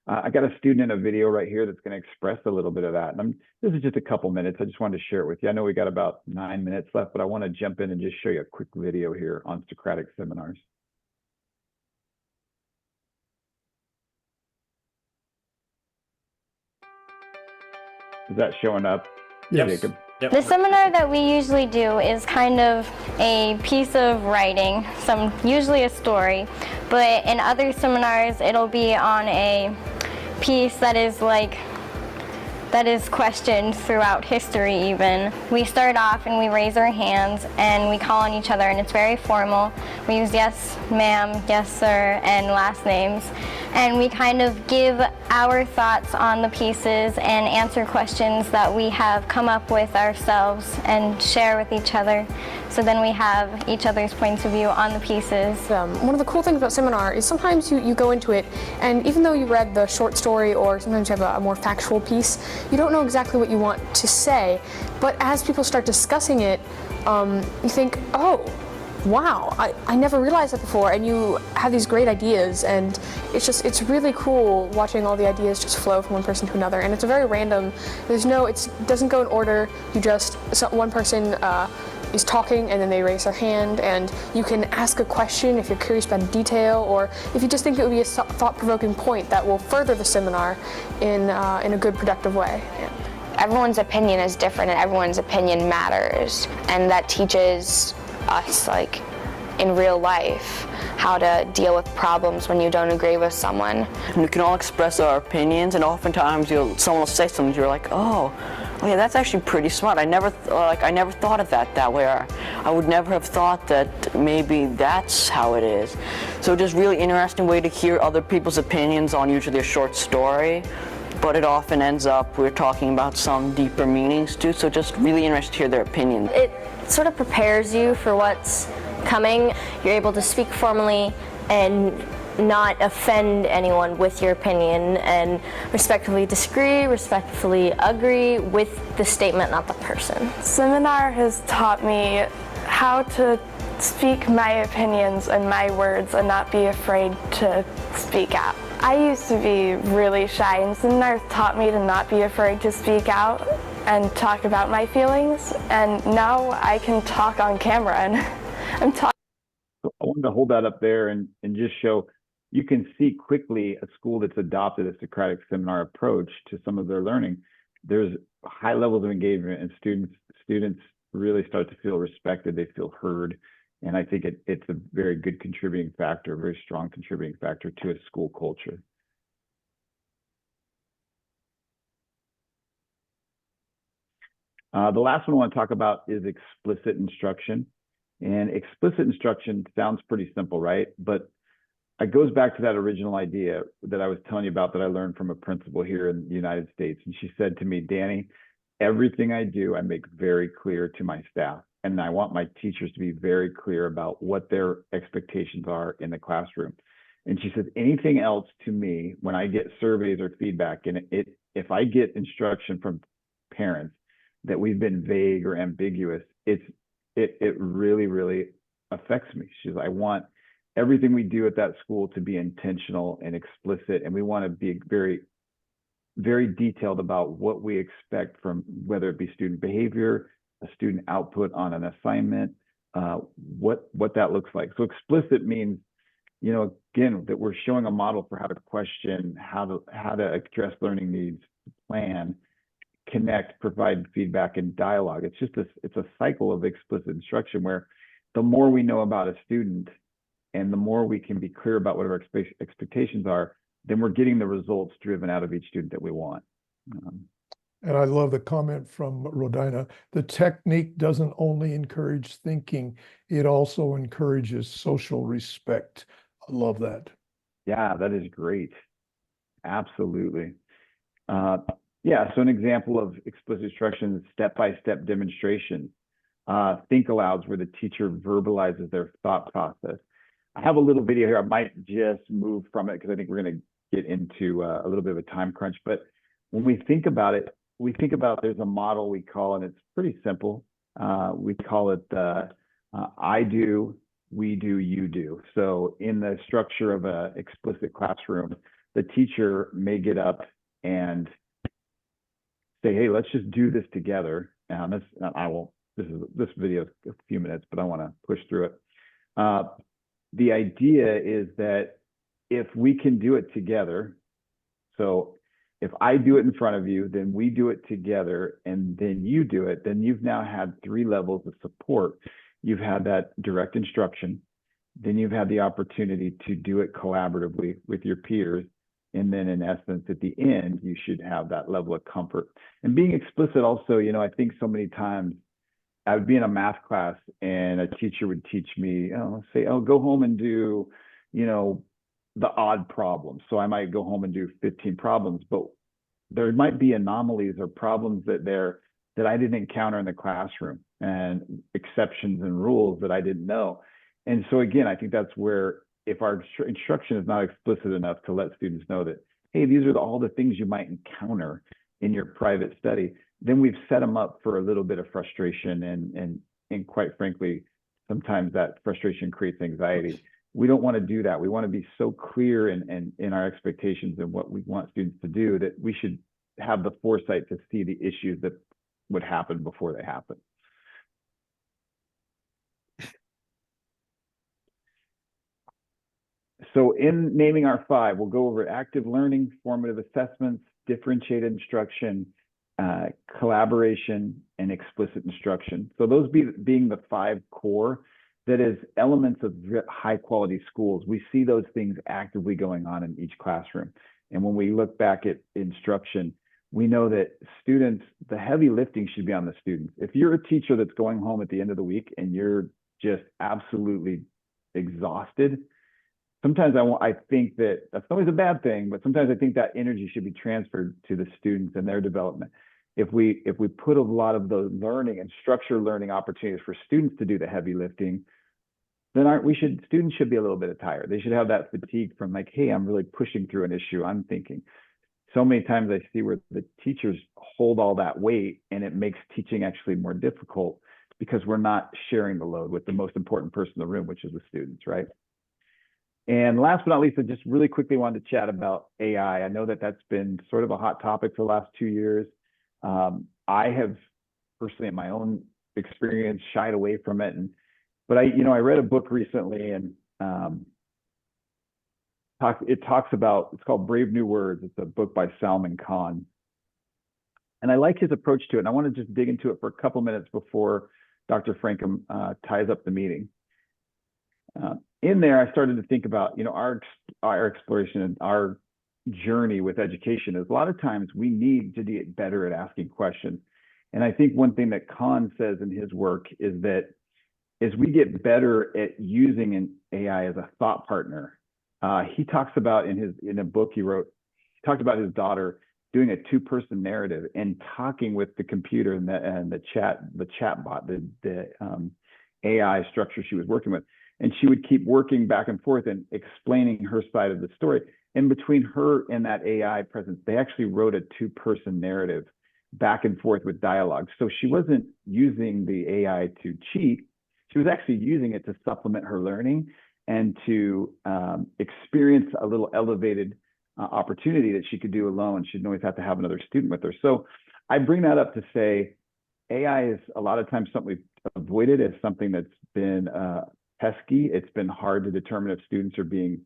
I got a student in a video right here that's going to express a little bit of that. And this is just a couple minutes. I just wanted to share it with you. I know we got about 9 minutes left, but I want to jump in and just show you a quick video here on Socratic seminars. Is that showing up? Yes. Jacob? Yep. The seminar that we usually do is kind of a piece of writing, usually a story, but in other seminars it'll be on a piece that is questioned throughout history even. We start off and we raise our hands and we call on each other, and it's very formal. We use yes ma'am, yes sir, and last names. And we kind of give our thoughts on the pieces and answer questions that we have come up with ourselves and share with each other. So then we have each other's points of view on the pieces. One of the cool things about seminar is sometimes you go into it, and even though you read the short story or sometimes you have a more factual piece, you don't know exactly what you want to say. But as people start discussing it, you think, oh, wow, I never realized that before, and you have these great ideas, and it's really cool watching all the ideas just flow from one person to another, and it's a very random, it doesn't go in order, one person is talking and then they raise their hand, and you can ask a question if you're curious about a detail, or if you just think it would be a thought-provoking point that will further the seminar in a good, productive way. Yeah. Everyone's opinion is different, and everyone's opinion matters, and that teaches us, like in real life, how to deal with problems when you don't agree with someone. And we can all express our opinions, and oftentimes someone will say something, you're like, oh yeah, that's actually pretty smart. I never thought of that way, or I would never have thought that maybe that's how it is. So just really interesting way to hear other people's opinions on usually a short story, but it often ends up we're talking about some deeper meanings too, so just really interesting to hear their opinions. It sort of prepares you for what's coming. You're able to speak formally and not offend anyone with your opinion, and respectfully disagree, respectfully agree with the statement, not the person. Seminar has taught me how to speak my opinions and my words and not be afraid to speak out. I used to be really shy, and seminar taught me to not be afraid to speak out and talk about my feelings, and now I can talk on camera, and I'm talking. I wanted to hold that up there and just show, you can see quickly a school that's adopted a Socratic seminar approach to some of their learning. There's high levels of engagement, and students really start to feel respected, they feel heard, and I think it's a very good contributing factor, a very strong contributing factor to a school culture. The last one I want to talk about is explicit instruction. And explicit instruction sounds pretty simple, right? But it goes back to that original idea that I was telling you about that I learned from a principal here in the United States. And she said to me, Danny, everything I do, I make very clear to my staff. And I want my teachers to be very clear about what their expectations are in the classroom. And she says, anything else to me, when I get surveys or feedback, and if I get instruction from parents that we've been vague or ambiguous, it really, really affects me. She says, I want everything we do at that school to be intentional and explicit, and we want to be very, very detailed about what we expect from, whether it be student behavior, a student output on an assignment, what that looks like. So explicit means, again, that we're showing a model for how to question, how to address learning needs, plan, connect, provide feedback, and dialogue. It's a cycle of explicit instruction where the more we know about a student and the more we can be clear about what our expectations are, then we're getting the results driven out of each student that we want. And I love the comment from Rodina. The technique doesn't only encourage thinking, it also encourages social respect. I love that. Yeah, that is great. Absolutely. Yeah, so an example of explicit instruction is step-by-step demonstration. Think alouds where the teacher verbalizes their thought process. I have a little video here. I might just move from it because I think we're going to get into a little bit of a time crunch. But when we think about it, there's a model we call, and it's pretty simple. We call it I do, we do, you do. So in the structure of an explicit classroom, the teacher may get up and say, hey, let's just do this together. This video is a few minutes, but I want to push through it. The idea is that if we can do it together, so if I do it in front of you, then we do it together, and then you do it, then you've now had 3 levels of support. You've had that direct instruction, then you've had the opportunity to do it collaboratively with your peers, and then in essence, at the end, you should have that level of comfort. And being explicit also, I think so many times I would be in a math class and a teacher would teach me, say, go home and do, the odd problems. So I might go home and do 15 problems, but there might be anomalies or problems that I didn't encounter in the classroom, and exceptions and rules that I didn't know. And so again, I think that's where, if our instruction is not explicit enough to let students know that, hey, these are all the things you might encounter in your private study, then we've set them up for a little bit of frustration, and quite frankly, sometimes that frustration creates anxiety. We don't want to do that. We want to be so clear in our expectations and what we want students to do that we should have the foresight to see the issues that would happen before they happen. So in naming our 5, we'll go over active learning, formative assessments, differentiated instruction, collaboration, and explicit instruction. So those being the 5 core, that is elements of high quality schools. We see those things actively going on in each classroom. And when we look back at instruction, we know that students, the heavy lifting should be on the students. If you're a teacher that's going home at the end of the week and you're just absolutely exhausted, sometimes I think that that's always a bad thing, but sometimes I think that energy should be transferred to the students and their development. If we put a lot of the learning and structured learning opportunities for students to do the heavy lifting, then students should be a little bit tired. They should have that fatigue from like, hey, I'm really pushing through an issue I'm thinking. So many times I see where the teachers hold all that weight, and it makes teaching actually more difficult because we're not sharing the load with the most important person in the room, which is the students, right? And last but not least, I just really quickly wanted to chat about AI. I know that that's been sort of a hot topic for the last 2 years. I have personally, in my own experience, shied away from it. But I read a book recently, and it talks about, it's called Brave New Words. It's a book by Salman Khan. And I like his approach to it. And I want to just dig into it for a couple minutes before Dr. Frankum ties up the meeting. In there, I started to think about, our exploration and our journey with education is a lot of times we need to get better at asking questions. And I think one thing that Khan says in his work is that as we get better at using an AI as a thought partner, he talks about in a book he wrote, he talked about his daughter doing a 2-person narrative and talking with the computer and the chat bot, the AI structure she was working with. And she would keep working back and forth and explaining her side of the story. And between her and that AI presence, they actually wrote a 2-person narrative back and forth with dialogue. So she wasn't using the AI to cheat. She was actually using it to supplement her learning and to experience a little elevated opportunity that she could do alone. She didn't always have to have another student with her. So I bring that up to say AI is a lot of times something we've avoided as something that's been pesky. It's been hard to determine if students are being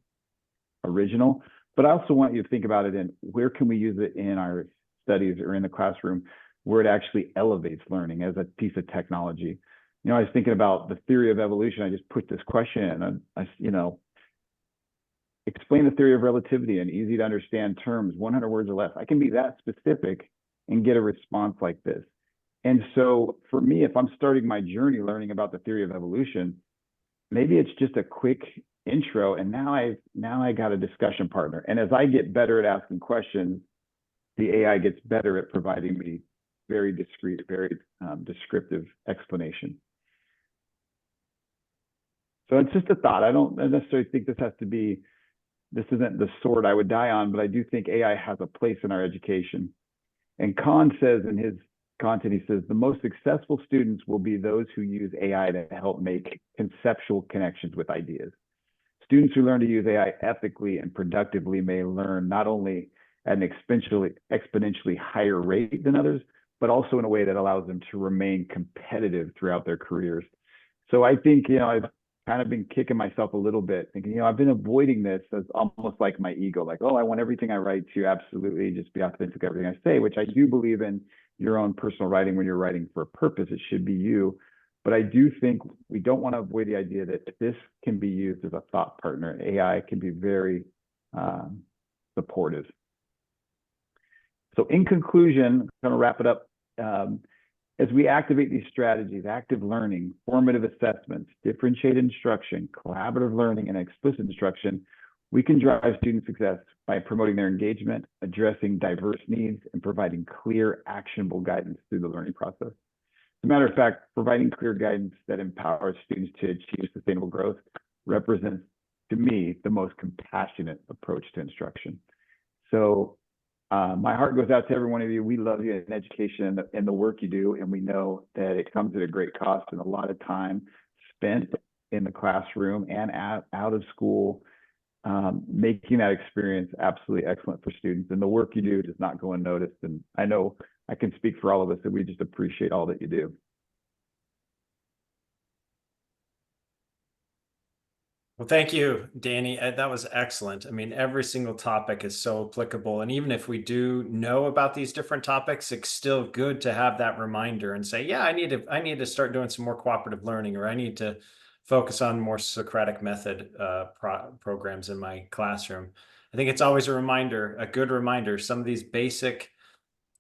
original. But I also want you to think about it in where can we use it in our studies or in the classroom where it actually elevates learning as a piece of technology. You know, I was thinking about the theory of evolution. I just put this question in, and you know, explain the theory of relativity in easy to understand terms, 100 words or less. I can be that specific and get a response like this. And so for me, if I'm starting my journey learning about the theory of evolution, maybe it's just a quick intro, and now I got a discussion partner. And as I get better at asking questions, the AI gets better at providing me very discrete, very descriptive explanation. So it's just a thought. I don't necessarily think this isn't the sword I would die on, but I do think AI has a place in our education. And Kahn says in his content, he says, the most successful students will be those who use AI to help make conceptual connections with ideas. Students who learn to use AI ethically and productively may learn not only at an exponentially higher rate than others, but also in a way that allows them to remain competitive throughout their careers. So I think, you know, I've kind of been kicking myself a little bit, thinking, you know, I've been avoiding this as almost like my ego, like, oh, I want everything I write to absolutely just be authentic, everything I say, which I do believe in your own personal writing. When you're writing for a purpose, it should be you. But I do think we don't want to avoid the idea that this can be used as a thought partner. AI can be very supportive. So in conclusion, I'm going to wrap it up. As we activate these strategies, active learning, formative assessments, differentiated instruction, collaborative learning, and explicit instruction, we can drive student success by promoting their engagement, addressing diverse needs, and providing clear, actionable guidance through the learning process. As a matter of fact, providing clear guidance that empowers students to achieve sustainable growth represents, to me, the most compassionate approach to instruction. So my heart goes out to every one of you. We love you in education and the work you do, and we know that it comes at a great cost and a lot of time spent in the classroom and out of school, making that experience absolutely excellent for students. And the work you do does not go unnoticed. And I know I can speak for all of us that we just appreciate all that you do. Well, thank you, Danny. That was excellent. I mean, every single topic is so applicable. And even if we do know about these different topics, it's still good to have that reminder and say, yeah, I need to start doing some more cooperative learning, or I need to focus on more Socratic method programs in my classroom. I think it's always a reminder, a good reminder. Some of these basic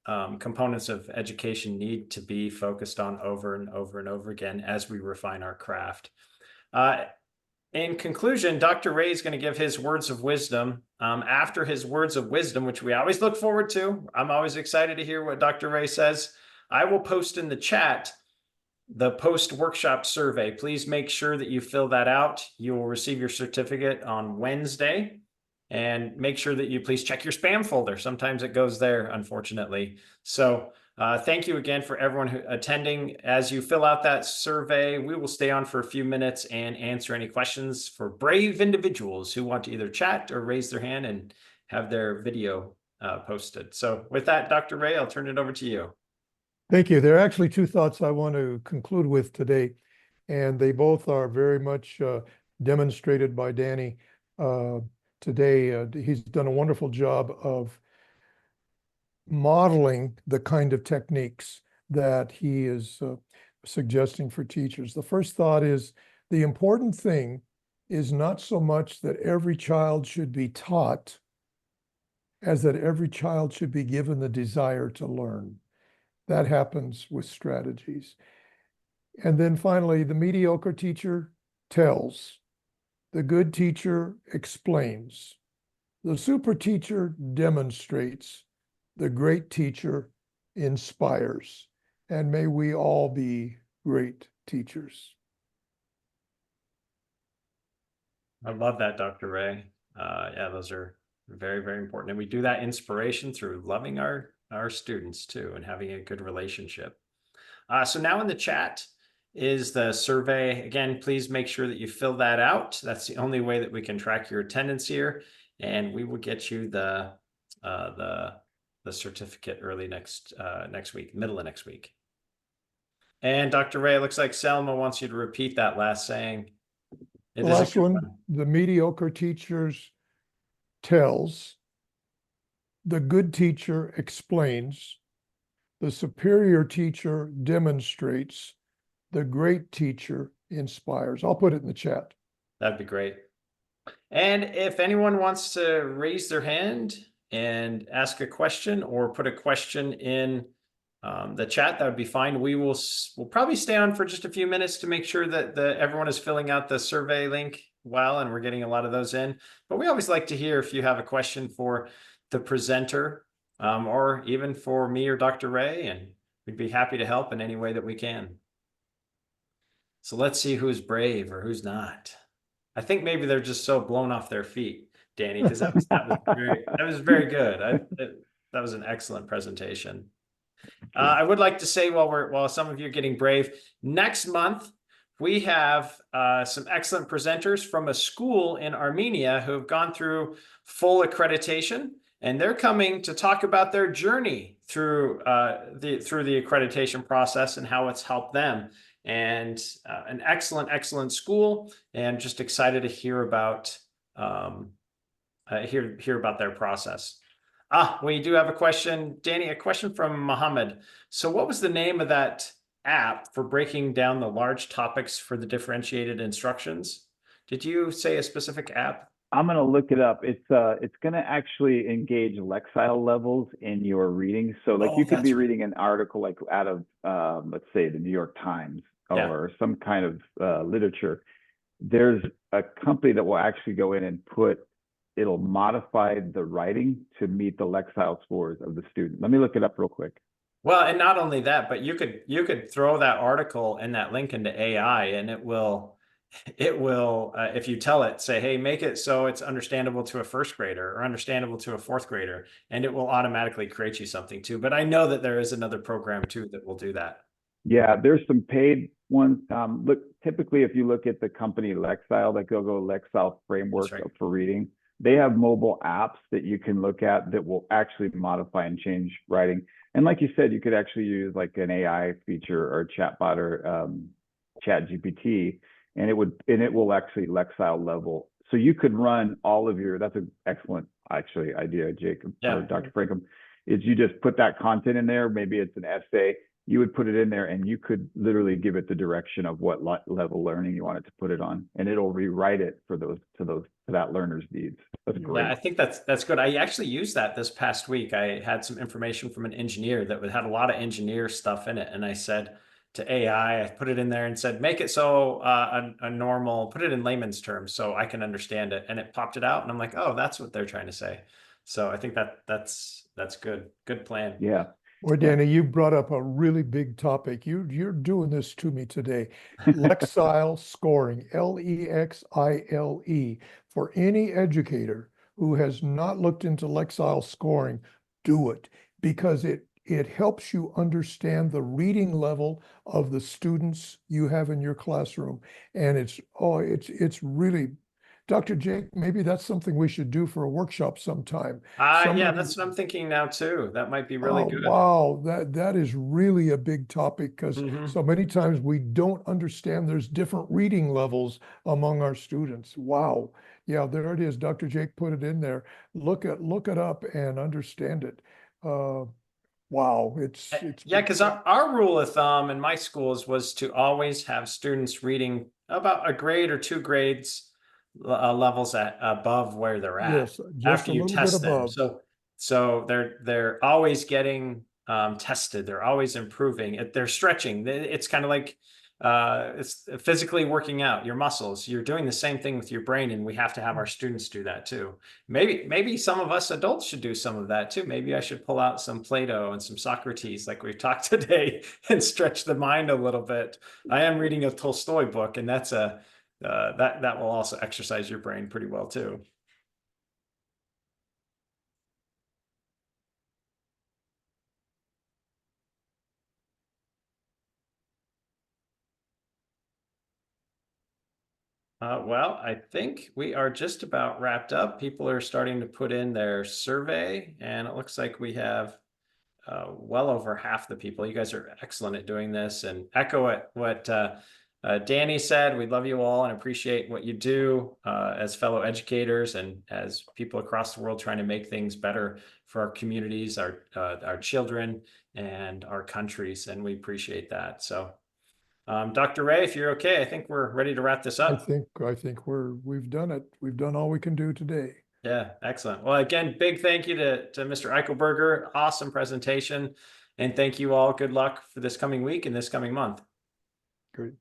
components of education need to be focused on over and over and over again as we refine our craft. In conclusion, Dr. Ray is going to give his words of wisdom. After his words of wisdom, which we always look forward to, I'm always excited to hear what Dr. Ray says. I will post in the chat the post-workshop survey. Please make sure that you fill that out. You will receive your certificate on Wednesday. And make sure that you please check your spam folder. Sometimes it goes there, unfortunately. So thank you again for everyone who attending. As you fill out that survey, we will stay on for a few minutes and answer any questions for brave individuals who want to either chat or raise their hand and have their video posted. So with that, Dr. Ray, I'll turn it over to you. Thank you. There are actually two thoughts I want to conclude with today, and they both are very much demonstrated by Danny today. He's done a wonderful job of modeling the kind of techniques that he is suggesting for teachers. The first thought is the important thing is not so much that every child should be taught as that every child should be given the desire to learn. That happens with strategies. And then finally, the mediocre teacher tells. The good teacher explains. The super teacher demonstrates. The great teacher inspires. And may we all be great teachers. I love that, Dr. Ray. Yeah, those are very, very important. And we do that inspiration through loving our students too and having a good relationship. So now in the chat is the survey. Again, please make sure that you fill that out. That's the only way that we can track your attendance here. And we will get you the certificate early next week, middle of next week. And Dr. Ray, it looks like Selma wants you to repeat that last saying. The last one, the mediocre teachers tells. The good teacher explains. The superior teacher demonstrates, the great teacher inspires. I'll put it in the chat. That'd be great. And if anyone wants to raise their hand and ask a question or put a question in the chat, that would be fine. We'll probably stay on for just a few minutes to make sure that everyone is filling out the survey link well, and we're getting a lot of those in. But we always like to hear if you have a question for the presenter or even for me or Dr. Ray, and we'd be happy to help in any way that we can. So let's see who's brave or who's not. I think maybe they're just so blown off their feet, Danny, because that was very good. That was an excellent presentation. I would like to say while some of you are getting brave, next month we have some excellent presenters from a school in Armenia who have gone through full accreditation, and they're coming to talk about their journey through the accreditation process and how it's helped them. And an excellent school, and just excited to hear about hear about their process. We do have a question, Danny, a question from Mohammed. So what was the name of that app for breaking down the large topics for the differentiated instructions? Did you say a specific app? I'm going to look it up. It's going to actually engage Lexile levels in your reading. So like you could be reading an article like out of, let's say, the New York Times or some kind of literature. There's a company that will actually go in and it'll modify the writing to meet the Lexile scores of the student. Let me look it up real quick. Well, and not only that, but you could throw that article and that link into AI, and it will if you tell it, say, hey, make it so it's understandable to a first grader or understandable to a fourth grader, and it will automatically create you something too. But I know that there is another program too that will do that. Yeah, there's some paid ones. Look, typically, if you look at the company Lexile, like they'll go Lexile framework for reading. They have mobile apps that you can look at that will actually modify and change writing. And like you said, you could actually use like an AI feature or chatbot or Chat GPT, and it will actually Lexile level. So you could run all of that's an excellent actually idea, Jacob, or Dr. Frankham, is you just put that content in there. Maybe it's an essay. You would put it in there and you could literally give it the direction of what level learning you want it to put it on, and it'll rewrite it for that learner's needs. That's great. Yeah, I think that's good. I actually used that this past week. I had some information from an engineer that had a lot of engineer stuff in it, and I said to AI, I put it in there and said, make it so a normal, put it in layman's terms so I can understand it, and it popped it out, and I'm like, oh, that's what they're trying to say. So I think that's good. Good plan. Yeah. Well, Danny, you brought up a really big topic. You're doing this to me today. Lexile scoring, Lexile. For any educator who has not looked into Lexile scoring, do it, because it helps you understand the reading level of the students you have in your classroom. And it's really, Dr. Jake, maybe that's something we should do for a workshop sometime. Yeah, that's what I'm thinking now too. That might be really good. Wow, that is really a big topic, because so many times we don't understand there's different reading levels among our students. Wow. Yeah, there it is. Dr. Jake put it in there. Look it up and understand it. Wow, it's yeah, because our rule of thumb in my schools was to always have students reading about a grade or 2 grades levels above where they're at. Yes, just after a you little test bit them. above. So they're always getting tested. They're always improving. They're stretching. It's kind of like it's physically working out your muscles. You're doing the same thing with your brain, and we have to have our students do that too. Maybe some of us adults should do some of that too. Maybe I should pull out some Plato and some Socrates like we've talked today and stretch the mind a little bit. I am reading a Tolstoy book, and that's that will also exercise your brain pretty well too. Well, I think we are just about wrapped up. People are starting to put in their survey, and it looks like we have well over half the people. You guys are excellent at doing this, and echo what Danny said, we love you all and appreciate what you do as fellow educators and as people across the world trying to make things better for our communities, our children, and our countries. And we appreciate that. So, Dr. Ray, if you're okay, I think we're ready to wrap this I up. think we've done it. We've done all we can do today. Yeah, excellent. Well, again, big thank you to Mr. Eichelberger. Awesome presentation. And thank you all. Good luck for this coming week and this coming month. Great.